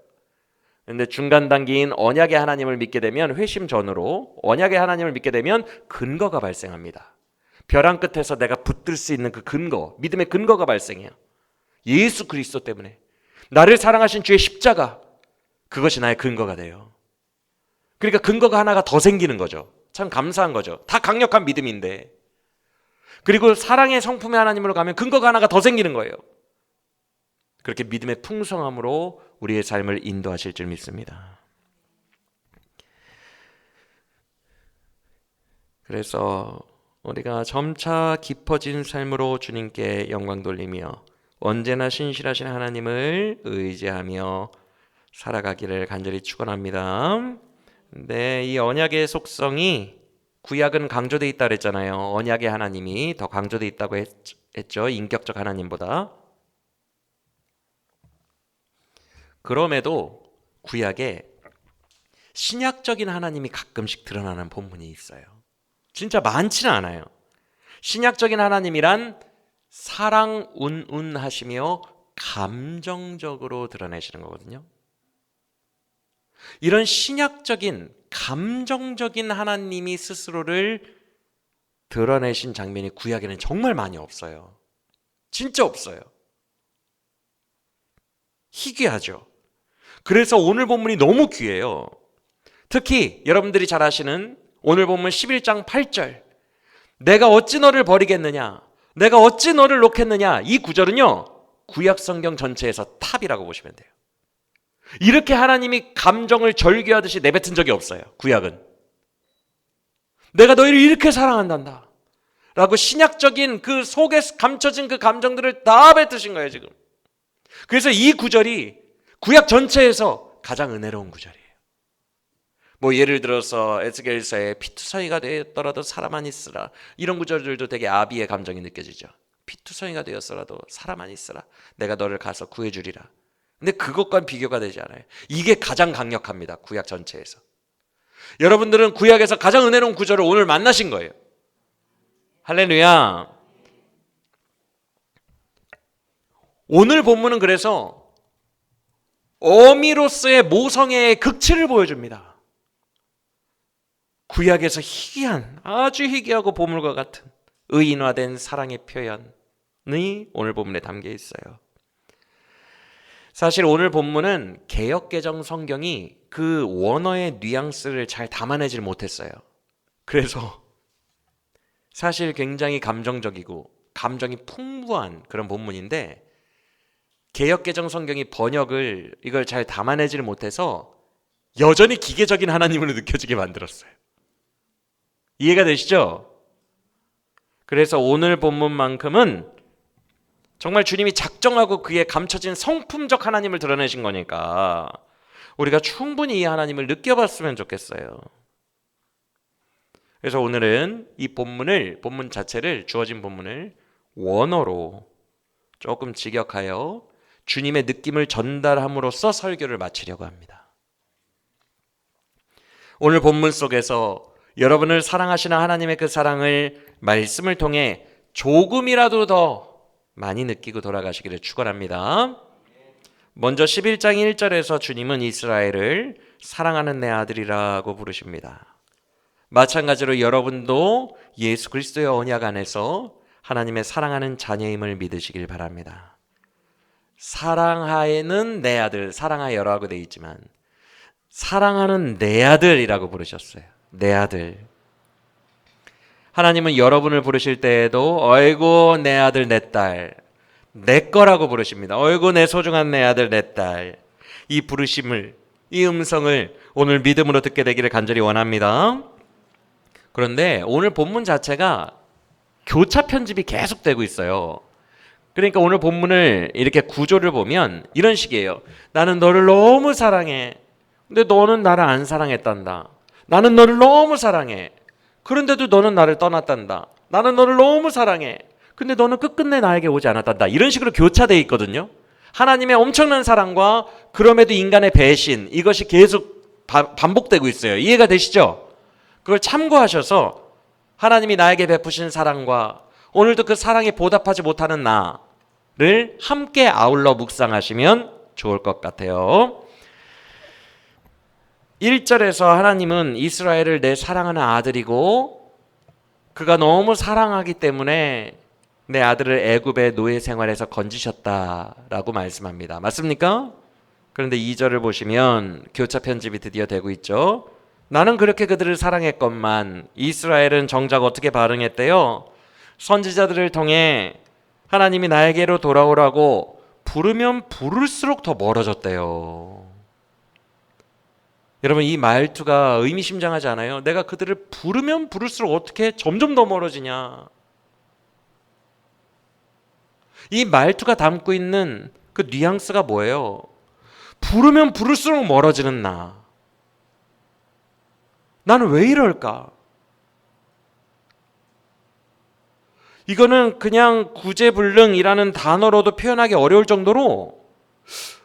[SPEAKER 1] 그런데 중간 단계인 언약의 하나님을 믿게 되면, 회심 전으로 언약의 하나님을 믿게 되면 근거가 발생합니다. 벼랑 끝에서 내가 붙들 수 있는 그 근거, 믿음의 근거가 발생해요. 예수 그리스도 때문에 나를 사랑하신 주의 십자가, 그것이 나의 근거가 돼요. 그러니까 근거가 하나가 더 생기는 거죠. 참 감사한 거죠. 다 강력한 믿음인데. 그리고 사랑의 성품의 하나님으로 가면 근거가 하나가 더 생기는 거예요. 그렇게 믿음의 풍성함으로 우리의 삶을 인도하실 줄 믿습니다. 그래서 우리가 점차 깊어진 삶으로 주님께 영광 돌리며 언제나 신실하신 하나님을 의지하며 살아가기를 간절히 축원합니다. 네, 이 언약의 속성이 구약은 강조되어 있다고 했잖아요. 언약의 하나님이 더 강조되어 있다고 했죠. 인격적 하나님보다. 그럼에도 구약에 신약적인 하나님이 가끔씩 드러나는 본문이 있어요. 진짜 많지는 않아요. 신약적인 하나님이란 사랑 운운하시며 감정적으로 드러내시는 거거든요. 이런 신약적인 감정적인 하나님이 스스로를 드러내신 장면이 구약에는 정말 많이 없어요. 진짜 없어요. 희귀하죠. 그래서 오늘 본문이 너무 귀해요. 특히 여러분들이 잘 아시는 오늘 본문 11장 8절, 내가 어찌 너를 버리겠느냐, 내가 어찌 너를 놓겠느냐, 이 구절은요 구약 성경 전체에서 탑이라고 보시면 돼요. 이렇게 하나님이 감정을 절규하듯이 내뱉은 적이 없어요. 구약은 내가 너희를 이렇게 사랑한단다, 라고 신약적인 그 속에 감춰진 그 감정들을 다 뱉으신 거예요, 지금. 그래서 이 구절이 구약 전체에서 가장 은혜로운 구절이에요. 뭐 예를 들어서 에스겔서에 피투성이가 되었더라도 사람만 있으라, 이런 구절들도 되게 아비의 감정이 느껴지죠. 피투성이가 되었더라도 사람만 있으라, 내가 너를 가서 구해주리라. 근데 그것과 비교가 되지 않아요. 이게 가장 강력합니다, 구약 전체에서. 여러분들은 구약에서 가장 은혜로운 구절을 오늘 만나신 거예요. 할렐루야. 오늘 본문은 그래서 어미로서의 모성애의 극치를 보여줍니다. 구약에서 희귀한, 아주 희귀하고 보물과 같은 의인화된 사랑의 표현이 오늘 본문에 담겨 있어요. 사실 오늘 본문은 개역개정 성경이 그 원어의 뉘앙스를 잘 담아내질 못했어요. 그래서 사실 굉장히 감정적이고 감정이 풍부한 그런 본문인데, 개역개정 성경이 번역을 이걸 잘 담아내지를 못해서 여전히 기계적인 하나님을 느껴지게 만들었어요. 이해가 되시죠? 그래서 오늘 본문만큼은 정말 주님이 작정하고 그에 감춰진 성품적 하나님을 드러내신 거니까 우리가 충분히 이 하나님을 느껴봤으면 좋겠어요. 그래서 오늘은 이 본문 자체를, 주어진 본문을 원어로 조금 직역하여 주님의 느낌을 전달함으로써 설교를 마치려고 합니다. 오늘 본문 속에서 여러분을 사랑하시는 하나님의 그 사랑을 말씀을 통해 조금이라도 더 많이 느끼고 돌아가시기를 축원합니다. 먼저 11장 1절에서 주님은 이스라엘을 사랑하는 내 아들이라고 부르십니다. 마찬가지로 여러분도 예수 그리스도의 언약 안에서 하나님의 사랑하는 자녀임을 믿으시길 바랍니다. 사랑하는 내 아들, 사랑하여라고 되어 있지만 사랑하는 내 아들이라고 부르셨어요. 내 아들. 하나님은 여러분을 부르실 때에도 어이구 내 아들 내 딸, 내 거라고 부르십니다. 어이구 내 소중한 내 아들 내 딸. 이 부르심을, 이 음성을 오늘 믿음으로 듣게 되기를 간절히 원합니다. 그런데 오늘 본문 자체가 교차 편집이 계속되고 있어요. 그러니까 오늘 본문을 이렇게 구조를 보면 이런 식이에요. 나는 너를 너무 사랑해. 근데 너는 나를 안 사랑했단다. 나는 너를 너무 사랑해. 그런데도 너는 나를 떠났단다. 나는 너를 너무 사랑해. 근데 너는 끝끝내 나에게 오지 않았단다. 이런 식으로 교차되어 있거든요. 하나님의 엄청난 사랑과 그럼에도 인간의 배신, 이것이 계속 반복되고 있어요. 이해가 되시죠? 그걸 참고하셔서 하나님이 나에게 베푸신 사랑과 오늘도 그 사랑에 보답하지 못하는 나를 함께 아울러 묵상하시면 좋을 것 같아요. 1절에서 하나님은 이스라엘을 내 사랑하는 아들이고 그가 너무 사랑하기 때문에 내 아들을 애굽의 노예 생활에서 건지셨다라고 말씀합니다. 맞습니까? 그런데 2절을 보시면 교차 편집이 드디어 되고 있죠. 나는 그렇게 그들을 사랑했건만 이스라엘은 정작 어떻게 반응했대요? 선지자들을 통해 하나님이 나에게로 돌아오라고 부르면 부를수록 더 멀어졌대요. 여러분, 이 말투가 의미심장하지 않아요? 내가 그들을 부르면 부를수록 어떻게 점점 더 멀어지냐. 이 말투가 담고 있는 그 뉘앙스가 뭐예요? 부르면 부를수록 멀어지는 나. 나는 왜 이럴까? 이거는 그냥 구제불능이라는 단어로도 표현하기 어려울 정도로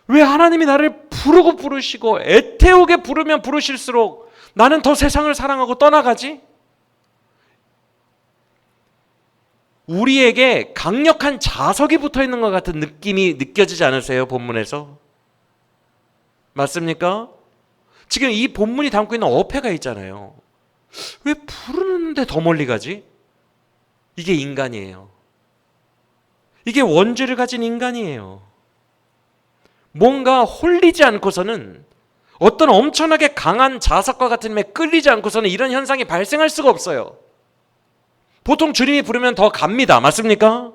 [SPEAKER 1] 왜 하나님이 나를 부르고 부르시고 애태우게 부르면 부르실수록 나는 더 세상을 사랑하고 떠나가지? 우리에게 강력한 자석이 붙어 있는 것 같은 느낌이 느껴지지 않으세요? 본문에서. 맞습니까? 지금 이 본문이 담고 있는 어폐가 있잖아요. 왜 부르는데 더 멀리 가지? 이게 인간이에요. 이게 원죄를 가진 인간이에요. 뭔가 홀리지 않고서는, 어떤 엄청나게 강한 자석과 같은 힘에 끌리지 않고서는 이런 현상이 발생할 수가 없어요. 보통 주님이 부르면 더 갑니다. 맞습니까?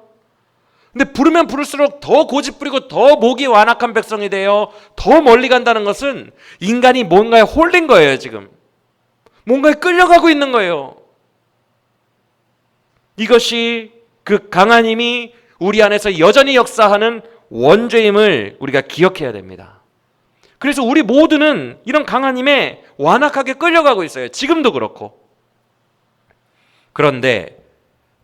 [SPEAKER 1] 근데 부르면 부를수록 더 고집부리고 더 목이 완악한 백성이 되어 더 멀리 간다는 것은 인간이 뭔가에 홀린 거예요. 지금 뭔가에 끌려가고 있는 거예요. 이것이 그 강한 힘이 우리 안에서 여전히 역사하는 원죄임을 우리가 기억해야 됩니다. 그래서 우리 모두는 이런 강한 힘에 완악하게 끌려가고 있어요. 지금도 그렇고. 그런데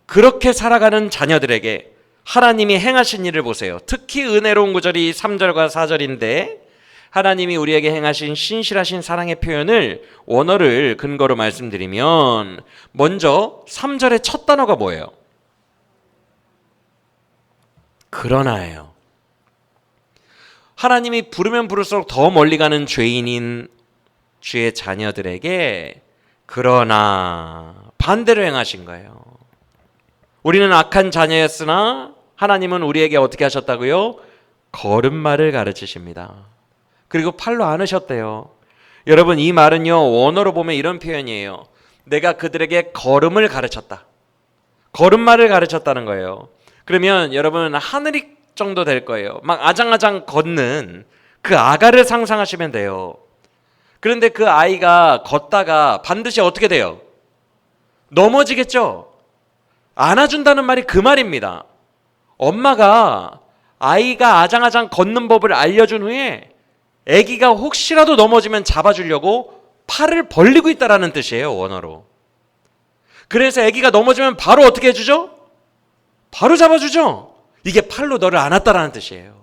[SPEAKER 1] 그렇게 살아가는 자녀들에게 하나님이 행하신 일을 보세요. 특히 은혜로운 구절이 3절과 4절인데 하나님이 우리에게 행하신 신실하신 사랑의 표현을 원어를 근거로 말씀드리면 먼저 3절의 첫 단어가 뭐예요? 그러나예요. 하나님이 부르면 부를수록 더 멀리 가는 죄인인 주의 자녀들에게 그러나 반대로 행하신 거예요. 우리는 악한 자녀였으나 하나님은 우리에게 어떻게 하셨다고요? 걸음마를 가르치십니다. 그리고 팔로 안으셨대요. 여러분, 이 말은요, 원어로 보면 이런 표현이에요. 내가 그들에게 걸음을 가르쳤다. 걸음마를 가르쳤다는 거예요. 그러면 여러분, 하늘이 정도 될 거예요. 막 아장아장 걷는 그 아가를 상상하시면 돼요. 그런데 그 아이가 걷다가 반드시 어떻게 돼요? 넘어지겠죠? 안아준다는 말이 그 말입니다. 엄마가 아이가 아장아장 걷는 법을 알려준 후에 아기가 혹시라도 넘어지면 잡아주려고 팔을 벌리고 있다라는 뜻이에요, 원어로. 그래서 아기가 넘어지면 바로 어떻게 해주죠? 바로 잡아주죠. 이게 팔로 너를 안았다라는 뜻이에요.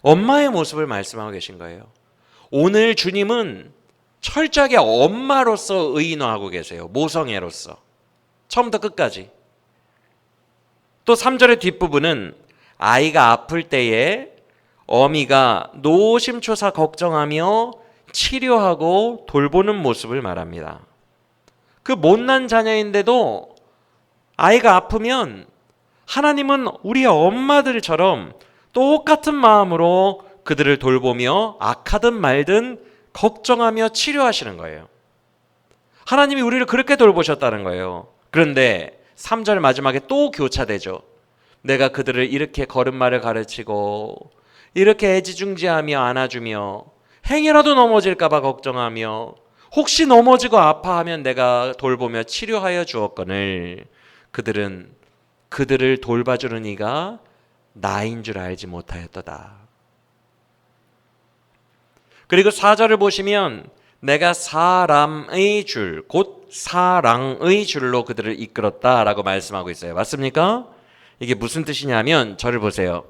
[SPEAKER 1] 엄마의 모습을 말씀하고 계신 거예요. 오늘 주님은 철저하게 엄마로서 의인화하고 계세요. 모성애로서. 처음부터 끝까지. 또 3절의 뒷부분은 아이가 아플 때에 어미가 노심초사 걱정하며 치료하고 돌보는 모습을 말합니다. 그 못난 자녀인데도 아이가 아프면 하나님은 우리의 엄마들처럼 똑같은 마음으로 그들을 돌보며 악하든 말든 걱정하며 치료하시는 거예요. 하나님이 우리를 그렇게 돌보셨다는 거예요. 그런데 3절 마지막에 또 교차되죠. 내가 그들을 이렇게 걸음마를 가르치고 이렇게 애지중지하며 안아주며 행여라도 넘어질까 봐 걱정하며 혹시 넘어지고 아파하면 내가 돌보며 치료하여 주었거늘 그들은 그들을 돌봐주는 이가 나인 줄 알지 못하였도다. 그리고 4절을 보시면 내가 사람의 줄, 곧 사랑의 줄로 그들을 이끌었다라고 말씀하고 있어요. 맞습니까? 이게 무슨 뜻이냐면 저를 보세요.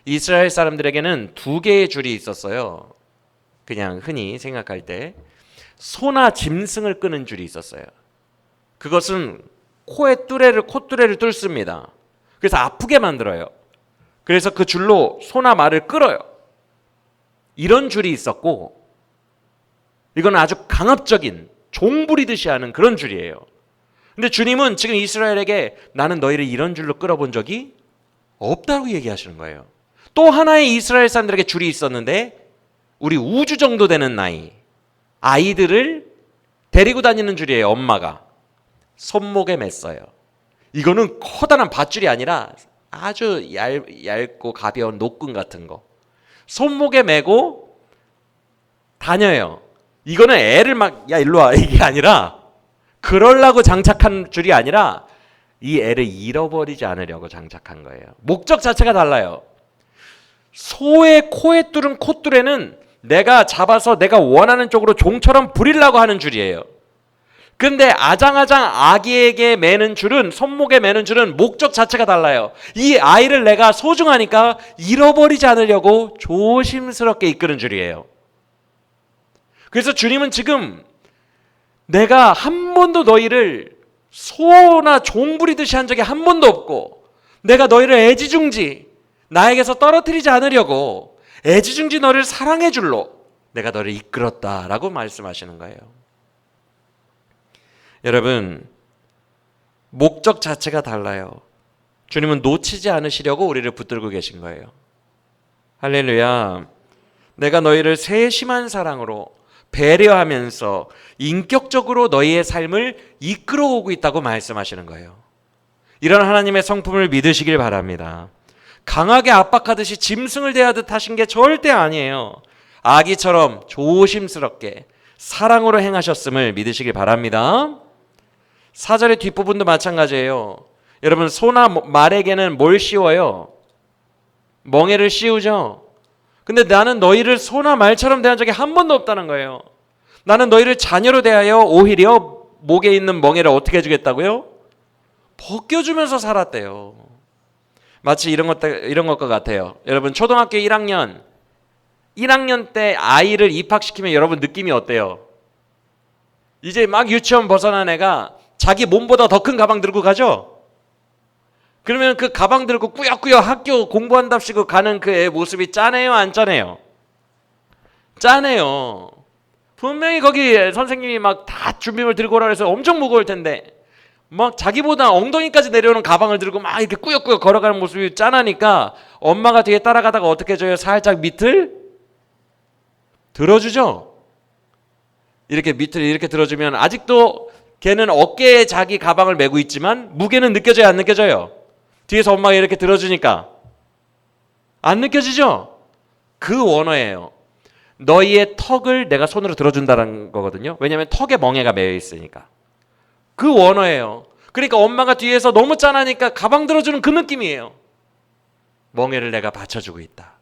[SPEAKER 1] 이스라엘 사람들에게는 두 개의 줄이 있었어요. 그냥 흔히 생각할 때 소나 짐승을 끄는 줄이 있었어요. 그것은 콧뚜레를 뚫습니다. 그래서 아프게 만들어요. 그래서 그 줄로 소나 말을 끌어요. 이런 줄이 있었고 이건 아주 강압적인 종 부리듯이 하는 그런 줄이에요. 근데 주님은 지금 이스라엘에게 나는 너희를 이런 줄로 끌어본 적이 없다고 얘기하시는 거예요. 또 하나의 이스라엘 사람들에게 줄이 있었는데 우리 우주 정도 되는 나이 아이들을 데리고 다니는 줄이에요. 엄마가 손목에 맸어요. 이거는 커다란 밧줄이 아니라 아주 얇고 가벼운 노끈 같은 거 손목에 메고 다녀요. 이거는 애를 막 야 일로 와 이게 아니라 그러려고 장착한 줄이 아니라 이 애를 잃어버리지 않으려고 장착한 거예요. 목적 자체가 달라요. 소의 코에 뚫은 콧뚜레는 내가 잡아서 내가 원하는 쪽으로 종처럼 부리려고 하는 줄이에요. 근데 아장아장 아기에게 매는 줄은 손목에 매는 줄은 목적 자체가 달라요. 이 아이를 내가 소중하니까 잃어버리지 않으려고 조심스럽게 이끄는 줄이에요. 그래서 주님은 지금 내가 한 번도 너희를 소나 종 부리듯이 한 적이 한 번도 없고 내가 너희를 애지중지 나에게서 떨어뜨리지 않으려고 애지중지 너를 사랑해 줄로 내가 너를 이끌었다라고 말씀하시는 거예요. 여러분, 목적 자체가 달라요. 주님은 놓치지 않으시려고 우리를 붙들고 계신 거예요. 할렐루야. 내가 너희를 세심한 사랑으로 배려하면서 인격적으로 너희의 삶을 이끌어오고 있다고 말씀하시는 거예요. 이런 하나님의 성품을 믿으시길 바랍니다. 강하게 압박하듯이 짐승을 대하듯 하신 게 절대 아니에요. 아기처럼 조심스럽게 사랑으로 행하셨음을 믿으시길 바랍니다. 4절의 뒷부분도 마찬가지예요. 여러분, 소나 말에게는 뭘 씌워요? 멍에를 씌우죠. 근데 나는 너희를 소나 말처럼 대한 적이 한 번도 없다는 거예요. 나는 너희를 자녀로 대하여 오히려 목에 있는 멍에를 어떻게 해주겠다고요? 벗겨주면서 살았대요. 마치 이런 것과 같아요. 여러분, 초등학교 1학년 때 아이를 입학시키면 여러분 느낌이 어때요? 이제 막 유치원 벗어난 애가 자기 몸보다 더 큰 가방 들고 가죠? 그러면 그 가방 들고 꾸역꾸역 학교 공부한답시고 가는 그 애 모습이 짠해요, 안 짠해요? 짠해요. 분명히 거기 선생님이 막 다 준비물 들고 오라 그래서 엄청 무거울 텐데 막 자기보다 엉덩이까지 내려오는 가방을 들고 막 이렇게 꾸역꾸역 걸어가는 모습이 짠하니까 엄마가 뒤에 따라가다가 어떻게 해줘요? 살짝 밑을 들어주죠? 이렇게 밑을 이렇게 들어주면 아직도 걔는 어깨에 자기 가방을 메고 있지만 무게는 느껴져요, 안 느껴져요? 뒤에서 엄마가 이렇게 들어주니까 안 느껴지죠? 그 원어예요. 너희의 턱을 내가 손으로 들어준다는 거거든요. 왜냐하면 턱에 멍에가 매여 있으니까. 그 원어예요. 그러니까 엄마가 뒤에서 너무 짠하니까 가방 들어주는 그 느낌이에요. 멍에를 내가 받쳐주고 있다.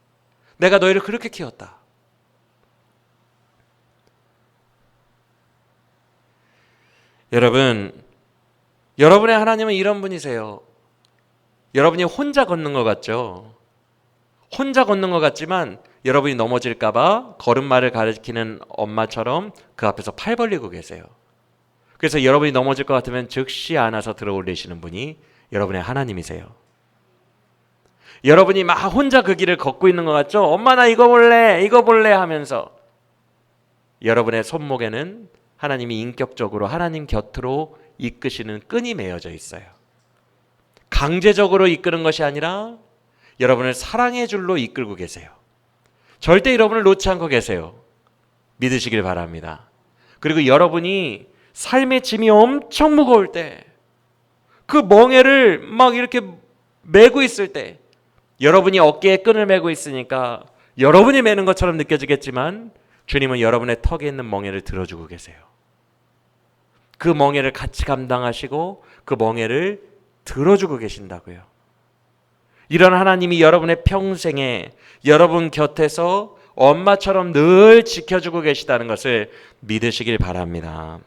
[SPEAKER 1] 내가 너희를 그렇게 키웠다. 여러분, 여러분의 하나님은 이런 분이세요. 여러분이 혼자 걷는 것 같죠? 혼자 걷는 것 같지만 여러분이 넘어질까봐 걸음마를 가리키는 엄마처럼 그 앞에서 팔 벌리고 계세요. 그래서 여러분이 넘어질 것 같으면 즉시 안아서 들어 올리시는 분이 여러분의 하나님이세요. 여러분이 막 혼자 그 길을 걷고 있는 것 같죠? 엄마 나 이거 볼래 하면서 여러분의 손목에는 하나님이 인격적으로 하나님 곁으로 이끄시는 끈이 매어져 있어요. 강제적으로 이끄는 것이 아니라 여러분을 사랑의 줄로 이끌고 계세요. 절대 여러분을 놓지 않고 계세요. 믿으시길 바랍니다. 그리고 여러분이 삶의 짐이 엄청 무거울 때, 그 멍에를 막 이렇게 메고 있을 때, 여러분이 어깨에 끈을 메고 있으니까 여러분이 메는 것처럼 느껴지겠지만 주님은 여러분의 턱에 있는 멍에를 들어주고 계세요. 그 멍에를 같이 감당하시고 그 멍에를 들어주고 계신다고요. 이런 하나님이 여러분의 평생에 여러분 곁에서 엄마처럼 늘 지켜주고 계시다는 것을 믿으시길 바랍니다.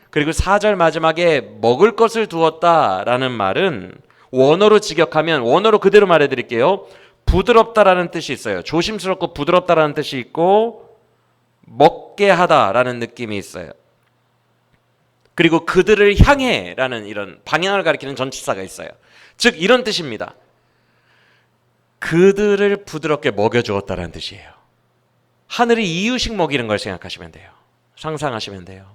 [SPEAKER 1] 그리고 4절 마지막에 먹을 것을 두었다라는 말은 원어로 직역하면, 원어로 그대로 말해드릴게요. 부드럽다라는 뜻이 있어요. 조심스럽고 부드럽다라는 뜻이 있고 먹게 하다라는 느낌이 있어요. 그리고 그들을 향해 라는 이런 방향을 가리키는 전치사가 있어요. 즉 이런 뜻입니다. 그들을 부드럽게 먹여주었다라는 뜻이에요. 하늘이 이유식 먹이는 걸 생각하시면 돼요. 상상하시면 돼요.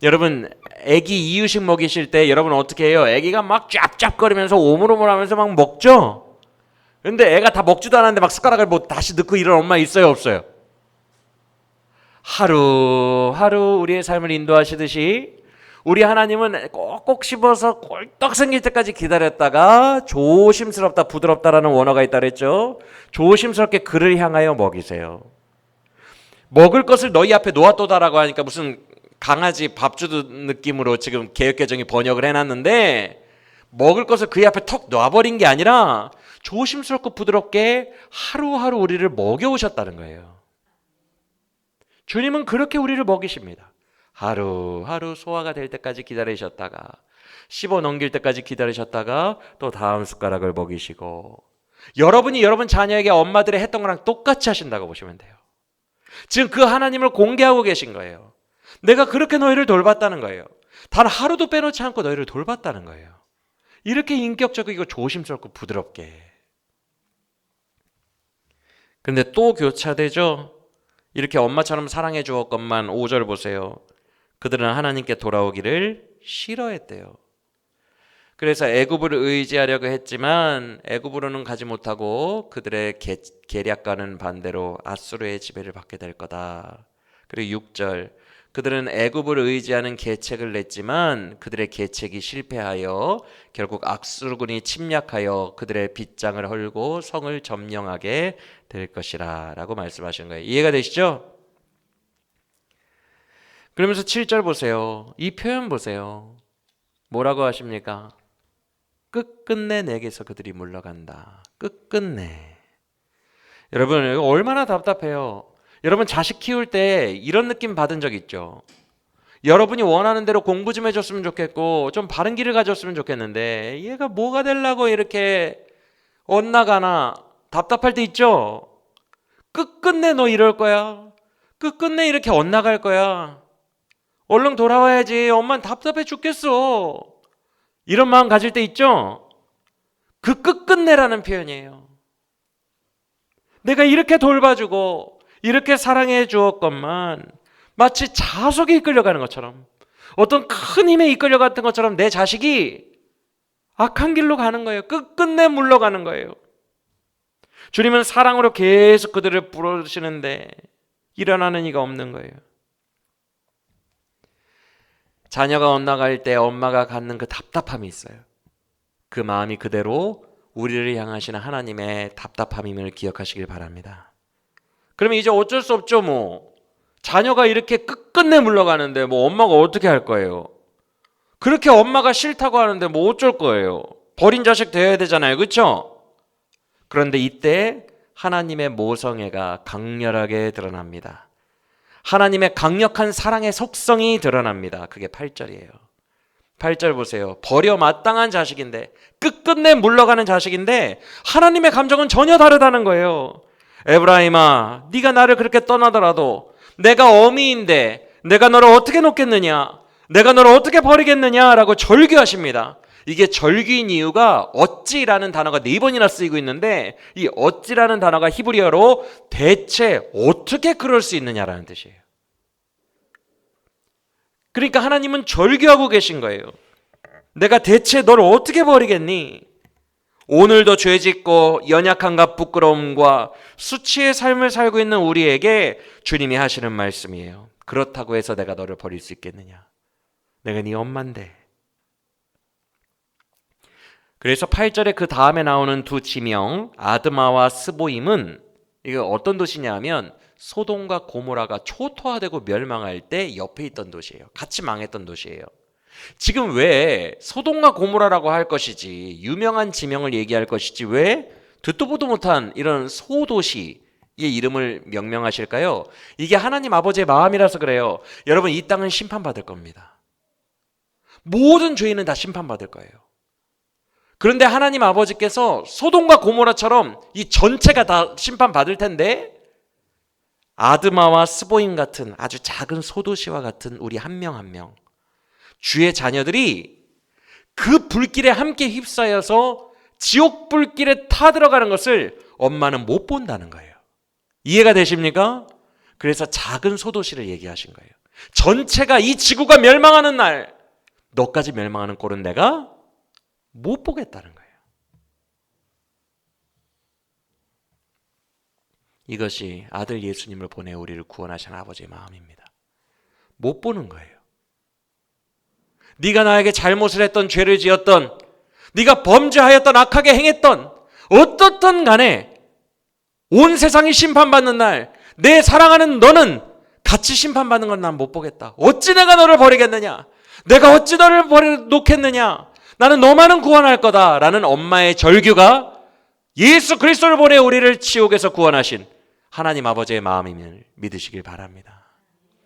[SPEAKER 1] 여러분, 애기 이유식 먹이실 때 여러분 어떻게 해요? 애기가 막 짭짭거리면서 오물오물하면서 막 먹죠? 근데 애가 다 먹지도 않았는데 막 숟가락을 뭐 다시 넣고 이런 엄마 있어요, 없어요? 하루하루 우리의 삶을 인도하시듯이 우리 하나님은 꼭꼭 씹어서 꼴떡 생길 때까지 기다렸다가 조심스럽다, 부드럽다라는 원어가 있다 그랬죠. 조심스럽게 그를 향하여 먹이세요. 먹을 것을 너희 앞에 놓았도다라고 하니까 무슨 강아지 밥 주는 느낌으로 지금 개역개정이 번역을 해놨는데, 먹을 것을 그의 앞에 턱 놔버린 게 아니라 조심스럽고 부드럽게 하루하루 우리를 먹여오셨다는 거예요. 주님은 그렇게 우리를 먹이십니다. 하루하루 소화가 될 때까지 기다리셨다가, 씹어 넘길 때까지 기다리셨다가 또 다음 숟가락을 먹이시고, 여러분이 여러분 자녀에게 엄마들이 했던 거랑 똑같이 하신다고 보시면 돼요. 지금 그 하나님을 공개하고 계신 거예요. 내가 그렇게 너희를 돌봤다는 거예요. 단 하루도 빼놓지 않고 너희를 돌봤다는 거예요. 이렇게 인격적이고 조심스럽고 부드럽게. 근데 또 교차되죠. 이렇게 엄마처럼 사랑해 주었건만 5절 보세요. 그들은 하나님께 돌아오기를 싫어했대요. 그래서 애굽을 의지하려고 했지만 애굽으로는 가지 못하고 그들의 계략과는 반대로 아수르의 지배를 받게 될 거다. 그리고 6절, 그들은 애굽을 의지하는 계책을 냈지만 그들의 계책이 실패하여 결국 앗수르군이 침략하여 그들의 빗장을 헐고 성을 점령하게 될 것이라 라고 말씀하신 거예요. 이해가 되시죠? 그러면서 7절 보세요. 이 표현 보세요. 뭐라고 하십니까? 끝끝내 내게서 그들이 물러간다. 끝끝내. 여러분 이거 얼마나 답답해요. 여러분 자식 키울 때 이런 느낌 받은 적 있죠? 여러분이 원하는 대로 공부 좀 해줬으면 좋겠고 좀 바른 길을 가졌으면 좋겠는데 얘가 뭐가 되려고 이렇게 엇나가나 답답할 때 있죠? 끝끝내 너 이럴 거야. 끝끝내 이렇게 엇나갈 거야. 얼른 돌아와야지. 엄마는 답답해 죽겠어. 이런 마음 가질 때 있죠? 그 끝끝내라는 표현이에요. 내가 이렇게 돌봐주고 이렇게 사랑해 주었건만 마치 자석에 이끌려가는 것처럼 어떤 큰 힘에 이끌려갔던 것처럼 내 자식이 악한 길로 가는 거예요. 끝끝내 물러가는 거예요. 주님은 사랑으로 계속 그들을 부르시는데 일어나는 이가 없는 거예요. 자녀가 엇나갈 때 엄마가 갖는 그 답답함이 있어요. 그 마음이 그대로 우리를 향하시는 하나님의 답답함임을 기억하시길 바랍니다. 그러면 이제 어쩔 수 없죠. 뭐 자녀가 이렇게 끝끝내 물러가는데 뭐 엄마가 어떻게 할 거예요? 그렇게 엄마가 싫다고 하는데 뭐 어쩔 거예요? 버린 자식 되어야 되잖아요. 그렇죠? 그런데 이때 하나님의 모성애가 강렬하게 드러납니다. 하나님의 강력한 사랑의 속성이 드러납니다. 그게 8절이에요. 8절 보세요. 버려 마땅한 자식인데 끝끝내 물러가는 자식인데 하나님의 감정은 전혀 다르다는 거예요. 에브라임아, 네가 나를 그렇게 떠나더라도 내가 어미인데 내가 너를 어떻게 놓겠느냐, 내가 너를 어떻게 버리겠느냐라고 절규하십니다. 이게 절규인 이유가 어찌라는 단어가 4번이나 쓰이고 있는데 이 어찌라는 단어가 히브리어로 대체 어떻게 그럴 수 있느냐라는 뜻이에요. 그러니까 하나님은 절규하고 계신 거예요. 내가 대체 너를 어떻게 버리겠니? 오늘도 죄짓고 연약함과 부끄러움과 수치의 삶을 살고 있는 우리에게 주님이 하시는 말씀이에요. 그렇다고 해서 내가 너를 버릴 수 있겠느냐? 내가 네 엄마인데. 그래서 8절에 그 다음에 나오는 두 지명 아드마와 스보임은 이게 어떤 도시냐 하면 소돔과 고모라가 초토화되고 멸망할 때 옆에 있던 도시예요. 같이 망했던 도시예요. 지금 왜 소돔과 고모라라고 할 것이지 유명한 지명을 얘기할 것이지 왜 듣도 보도 못한 이런 소도시의 이름을 명명하실까요? 이게 하나님 아버지의 마음이라서 그래요. 여러분 이 땅은 심판받을 겁니다. 모든 죄인은 다 심판받을 거예요. 그런데 하나님 아버지께서 소돔과 고모라처럼 이 전체가 다 심판받을 텐데 아드마와 스보임 같은 아주 작은 소도시와 같은 우리 한 명 한 명 주의 자녀들이 그 불길에 함께 휩싸여서 지옥 불길에 타들어가는 것을 엄마는 못 본다는 거예요. 이해가 되십니까? 그래서 작은 소도시를 얘기하신 거예요. 전체가 이 지구가 멸망하는 날 너까지 멸망하는 꼴은 내가 못 보겠다는 거예요. 이것이 아들 예수님을 보내 우리를 구원하신 아버지의 마음입니다. 못 보는 거예요. 네가 나에게 잘못을 했던, 죄를 지었던, 네가 범죄하였던, 악하게 행했던 어떻든 간에 온 세상이 심판받는 날 내 사랑하는 너는 같이 심판받는 건 난 못 보겠다. 어찌 내가 너를 버리겠느냐? 내가 어찌 너를 놓겠느냐? 나는 너만은 구원할 거다라는 엄마의 절규가 예수 그리스도를 보내 우리를 지옥에서 구원하신 하나님 아버지의 마음임을 믿으시길 바랍니다.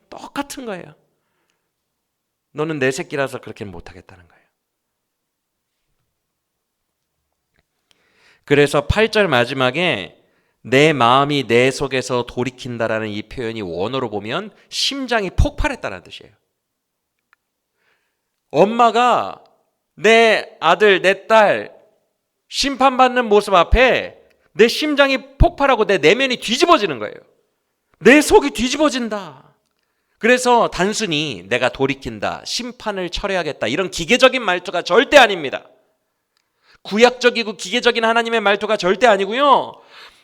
[SPEAKER 1] 똑같은 거예요. 너는 내 새끼라서 그렇게는 못하겠다는 거예요. 그래서 8절 마지막에 내 마음이 내 속에서 돌이킨다라는 이 표현이 원어로 보면 심장이 폭발했다는 뜻이에요. 엄마가 내 아들, 내 딸 심판받는 모습 앞에 내 심장이 폭발하고 내 내면이 뒤집어지는 거예요. 내 속이 뒤집어진다. 그래서 단순히 내가 돌이킨다, 심판을 철회하겠다 이런 기계적인 말투가 절대 아닙니다. 구약적이고 기계적인 하나님의 말투가 절대 아니고요.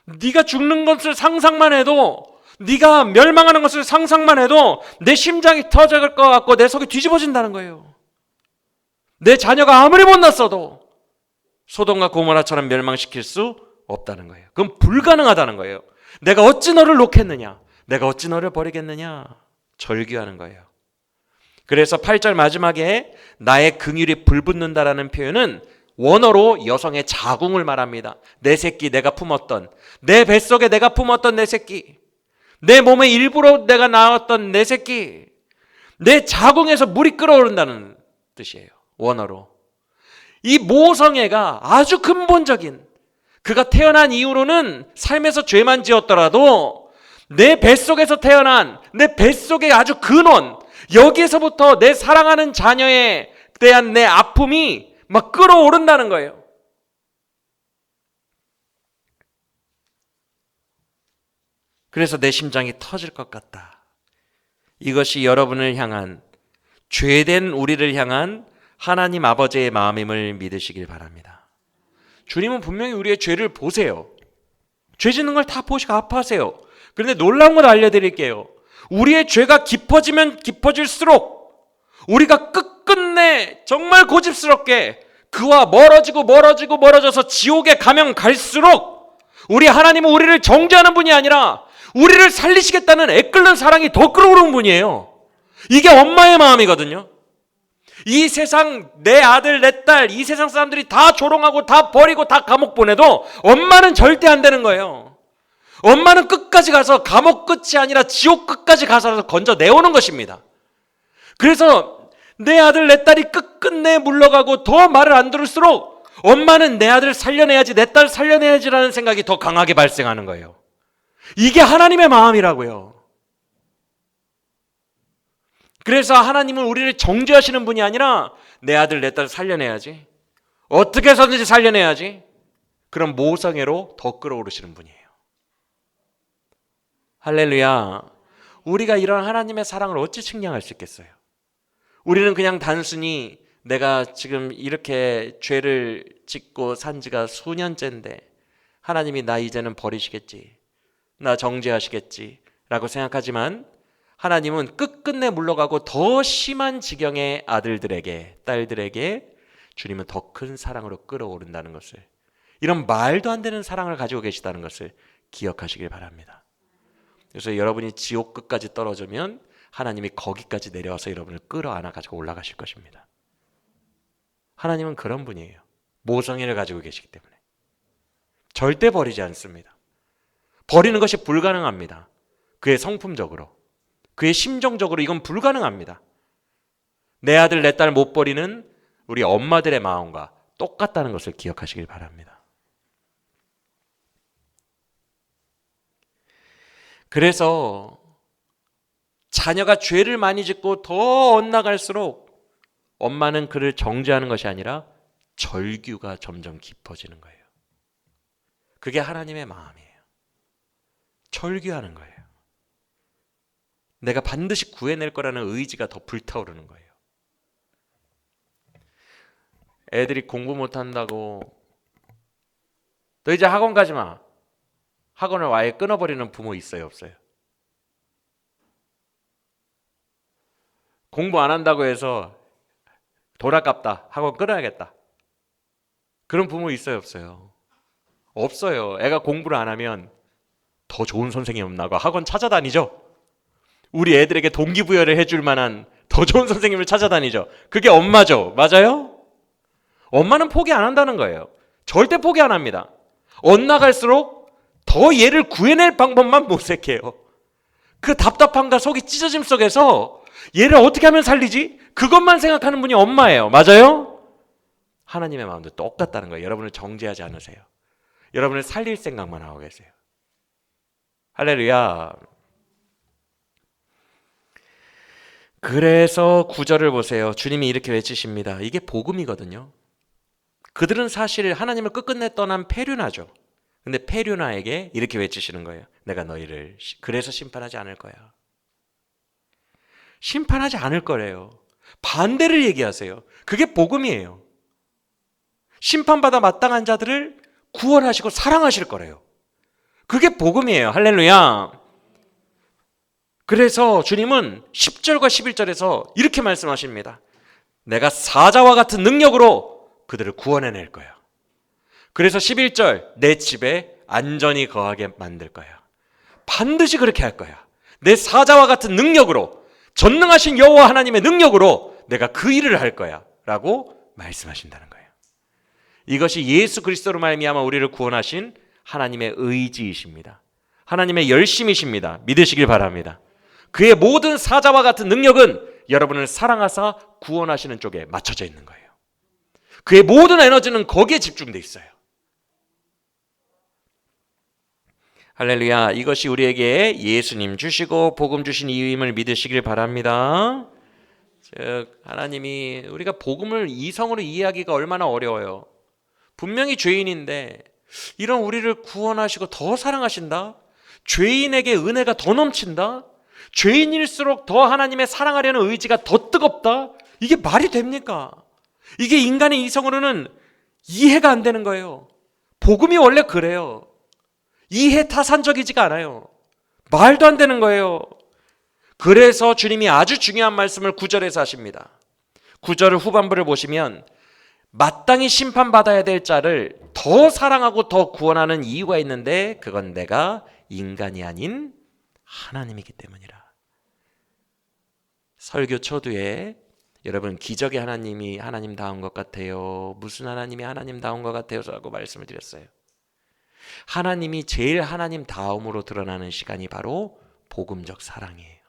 [SPEAKER 1] 네가 죽는 것을 상상만 해도 네가 멸망하는 것을 상상만 해도 내 심장이 터질 것 같고 내 속이 뒤집어진다는 거예요. 내 자녀가 아무리 못났어도 소돔과 고모라처럼 멸망시킬 수 없다는 거예요. 그건 불가능하다는 거예요. 내가 어찌 너를 놓겠느냐? 내가 어찌 너를 버리겠느냐? 절규하는 거예요. 그래서 8절 마지막에 나의 긍휼이 불붙는다라는 표현은 원어로 여성의 자궁을 말합니다. 내 새끼, 내가 품었던, 내 뱃속에 내가 품었던 내 새끼, 내 몸의 일부로 내가 낳았던 내 새끼, 내 자궁에서 물이 끓어오른다는 뜻이에요. 원어로. 이 모성애가 아주 근본적인, 그가 태어난 이후로는 삶에서 죄만 지었더라도 내 뱃속에서 태어난, 내 뱃속의 아주 근원, 여기에서부터 내 사랑하는 자녀에 대한 내 아픔이 막 끓어오른다는 거예요. 그래서 내 심장이 터질 것 같다. 이것이 여러분을 향한, 죄된 우리를 향한 하나님 아버지의 마음임을 믿으시길 바랍니다. 주님은 분명히 우리의 죄를 보세요. 죄 짓는 걸 다 보시고 아파하세요. 그런데 놀라운 걸 알려드릴게요. 우리의 죄가 깊어지면 깊어질수록 우리가 끝끝내 정말 고집스럽게 그와 멀어져서 지옥에 가면 갈수록 우리 하나님은 우리를 정죄하는 분이 아니라 우리를 살리시겠다는 애끓는 사랑이 더 끓어오르는 분이에요. 이게 엄마의 마음이거든요. 이 세상 내 아들 내 딸 이 세상 사람들이 다 조롱하고 다 버리고 다 감옥 보내도 엄마는 절대 안 되는 거예요. 엄마는 끝까지 가서 감옥 끝이 아니라 지옥 끝까지 가서 건져 내오는 것입니다. 그래서 내 아들 내 딸이 끝끝내 물러가고 더 말을 안 들을수록 엄마는 내 아들 살려내야지, 내 딸 살려내야지라는 생각이 더 강하게 발생하는 거예요. 이게 하나님의 마음이라고요. 그래서 하나님은 우리를 정죄하시는 분이 아니라 내 아들 내 딸 살려내야지, 어떻게 해서든지 살려내야지, 그런 모성애로 더 끌어오르시는 분이에요. 할렐루야. 우리가 이런 하나님의 사랑을 어찌 측량할 수 있겠어요? 우리는 그냥 단순히 내가 지금 이렇게 죄를 짓고 산 지가 수년째인데 하나님이 나 이제는 버리시겠지, 나 정죄하시겠지 라고 생각하지만 하나님은 끝끝내 물러가고 더 심한 지경의 아들들에게, 딸들에게 주님은 더 큰 사랑으로 끌어오른다는 것을, 이런 말도 안 되는 사랑을 가지고 계시다는 것을 기억하시길 바랍니다. 그래서 여러분이 지옥 끝까지 떨어지면 하나님이 거기까지 내려와서 여러분을 끌어안아 가지고 올라가실 것입니다. 하나님은 그런 분이에요. 모성애를 가지고 계시기 때문에 절대 버리지 않습니다. 버리는 것이 불가능합니다. 그의 성품적으로, 그의 심정적으로 이건 불가능합니다. 내 아들 내 딸 못 버리는 우리 엄마들의 마음과 똑같다는 것을 기억하시길 바랍니다. 그래서 자녀가 죄를 많이 짓고 더 엇나갈수록 엄마는 그를 정죄하는 것이 아니라 절규가 점점 깊어지는 거예요. 그게 하나님의 마음이에요. 절규하는 거예요. 내가 반드시 구해낼 거라는 의지가 더 불타오르는 거예요. 애들이 공부 못한다고 너 이제 학원 가지 마, 학원을 아예 끊어버리는 부모 있어요, 없어요? 공부 안 한다고 해서 돈 아깝다, 학원 끊어야겠다, 그런 부모 있어요, 없어요? 없어요. 애가 공부를 안 하면 더 좋은 선생님 없나고 학원 찾아다니죠. 우리 애들에게 동기부여를 해줄 만한 더 좋은 선생님을 찾아다니죠. 그게 엄마죠. 맞아요? 엄마는 포기 안 한다는 거예요. 절대 포기 안 합니다. 엇나갈수록 더 얘를 구해낼 방법만 모색해요. 그 답답함과 속이 찢어짐 속에서 얘를 어떻게 하면 살리지? 그것만 생각하는 분이 엄마예요. 맞아요? 하나님의 마음도 똑같다는 거예요. 여러분을 정죄하지 않으세요. 여러분을 살릴 생각만 하고 계세요. 할렐루야. 그래서 9절을 보세요. 주님이 이렇게 외치십니다. 이게 복음이거든요. 그들은 사실 하나님을 끝끝내 떠난 페류나죠. 근데 페류나에게 이렇게 외치시는 거예요. 내가 너희를 그래서 심판하지 않을 거야. 심판하지 않을 거래요. 반대를 얘기하세요. 그게 복음이에요. 심판받아 마땅한 자들을 구원하시고 사랑하실 거래요. 그게 복음이에요. 할렐루야. 그래서 주님은 10절과 11절에서 이렇게 말씀하십니다. 내가 사자와 같은 능력으로 그들을 구원해낼 거야. 그래서 11절, 내 집에 안전히 거하게 만들 거야. 반드시 그렇게 할 거야. 내 사자와 같은 능력으로, 전능하신 여호와 하나님의 능력으로 내가 그 일을 할 거야 라고 말씀하신다는 거예요. 이것이 예수 그리스도로 말미암아 우리를 구원하신 하나님의 의지이십니다. 하나님의 열심이십니다. 믿으시길 바랍니다. 그의 모든 사자와 같은 능력은 여러분을 사랑하사 구원하시는 쪽에 맞춰져 있는 거예요. 그의 모든 에너지는 거기에 집중되어 있어요. 할렐루야. 이것이 우리에게 예수님 주시고 복음 주신 이유임을 믿으시길 바랍니다. 즉 하나님이 우리가 복음을 이성으로 이해하기가 얼마나 어려워요. 분명히 죄인인데 이런 우리를 구원하시고 더 사랑하신다? 죄인에게 은혜가 더 넘친다? 죄인일수록 더 하나님의 사랑하려는 의지가 더 뜨겁다? 이게 말이 됩니까? 이게 인간의 이성으로는 이해가 안 되는 거예요. 복음이 원래 그래요. 이해 타산적이지가 않아요. 말도 안 되는 거예요. 그래서 주님이 아주 중요한 말씀을 9절에서 하십니다. 9절 후반부를 보시면 마땅히 심판받아야 될 자를 더 사랑하고 더 구원하는 이유가 있는데 그건 내가 인간이 아닌 하나님이기 때문이라. 설교 초두에 여러분 기적의 하나님이 하나님다운 것 같아요. 무슨 하나님이 하나님다운 것 같아요 라고 말씀을 드렸어요. 하나님이 제일 하나님다움으로 드러나는 시간이 바로 복음적 사랑이에요.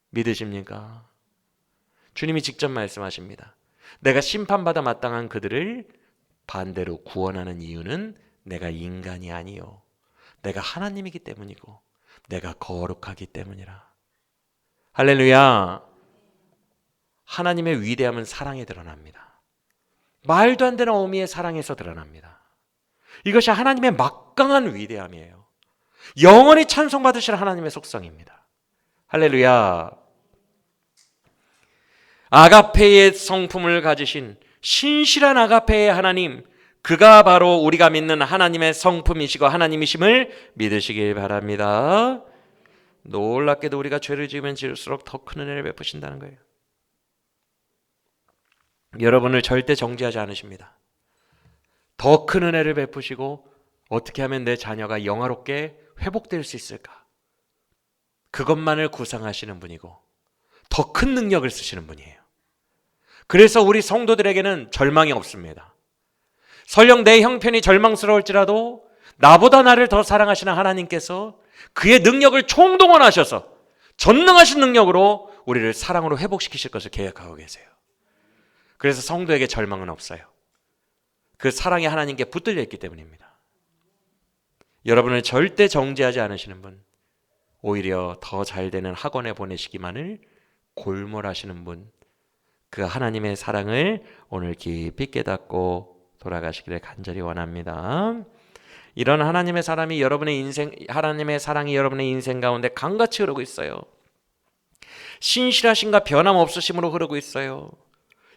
[SPEAKER 1] 믿으십니까? 주님이 직접 말씀하십니다. 내가 심판받아 마땅한 그들을 반대로 구원하는 이유는 내가 인간이 아니요 내가 하나님이기 때문이고 내가 거룩하기 때문이라. 할렐루야. 하나님의 위대함은 사랑에 드러납니다. 말도 안 되는 어미의 사랑에서 드러납니다. 이것이 하나님의 막강한 위대함이에요. 영원히 찬송받으실 하나님의 속성입니다. 할렐루야. 아가페의 성품을 가지신 신실한 아가페의 하나님, 그가 바로 우리가 믿는 하나님의 성품이시고 하나님이심을 믿으시길 바랍니다. 놀랍게도 우리가 죄를 지으면 지을수록 더 큰 은혜를 베푸신다는 거예요. 여러분을 절대 정죄하지 않으십니다. 더 큰 은혜를 베푸시고 어떻게 하면 내 자녀가 영화롭게 회복될 수 있을까? 그것만을 구상하시는 분이고 더 큰 능력을 쓰시는 분이에요. 그래서 우리 성도들에게는 절망이 없습니다. 설령 내 형편이 절망스러울지라도 나보다 나를 더 사랑하시는 하나님께서 그의 능력을 총동원하셔서 전능하신 능력으로 우리를 사랑으로 회복시키실 것을 계획하고 계세요. 그래서 성도에게 절망은 없어요. 그 사랑이 하나님께 붙들려 있기 때문입니다. 여러분을 절대 정죄하지 않으시는 분, 오히려 더 잘 되는 학원에 보내시기만을 골몰하시는 분, 그 하나님의 사랑을 오늘 깊이 깨닫고 돌아가시기를 간절히 원합니다. 이런 하나님의 사랑이 여러분의 인생 가운데 강같이 흐르고 있어요. 신실하신가 변함없으심으로 흐르고 있어요.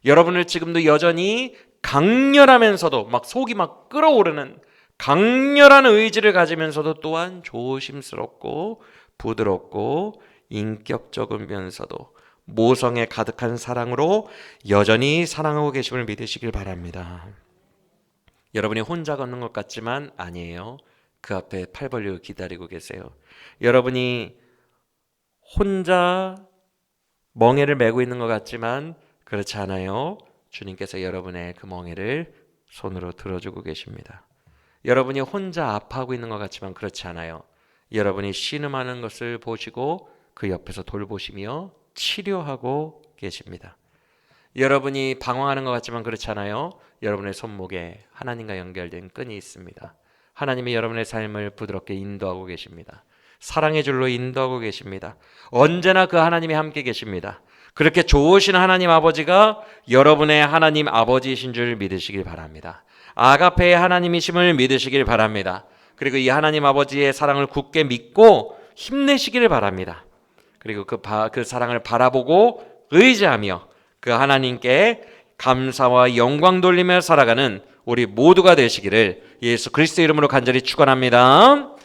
[SPEAKER 1] 여러분을 지금도 여전히 강렬하면서도 막 속이 막 끓어오르는 강렬한 의지를 가지면서도 또한 조심스럽고 부드럽고 인격적이면서도 모성에 가득한 사랑으로 여전히 사랑하고 계심을 믿으시길 바랍니다. 여러분이 혼자 걷는 것 같지만 아니에요. 그 앞에 팔 벌리고 기다리고 계세요. 여러분이 혼자 멍에를 메고 있는 것 같지만 그렇지 않아요. 주님께서 여러분의 그 멍에를 손으로 들어주고 계십니다. 여러분이 혼자 아파하고 있는 것 같지만 그렇지 않아요. 여러분이 신음하는 것을 보시고 그 옆에서 돌보시며 치료하고 계십니다. 여러분이 방황하는 것 같지만 그렇지 않아요. 여러분의 손목에 하나님과 연결된 끈이 있습니다. 하나님이 여러분의 삶을 부드럽게 인도하고 계십니다. 사랑의 줄로 인도하고 계십니다. 언제나 그 하나님이 함께 계십니다. 그렇게 좋으신 하나님 아버지가 여러분의 하나님 아버지이신 줄 믿으시길 바랍니다. 아가페의 하나님이심을 믿으시길 바랍니다. 그리고 이 하나님 아버지의 사랑을 굳게 믿고 힘내시기를 바랍니다. 그리고 그 사랑을 바라보고 의지하며 그 하나님께 감사와 영광 돌리며 살아가는 우리 모두가 되시기를 예수 그리스도의 이름으로 간절히 축원합니다.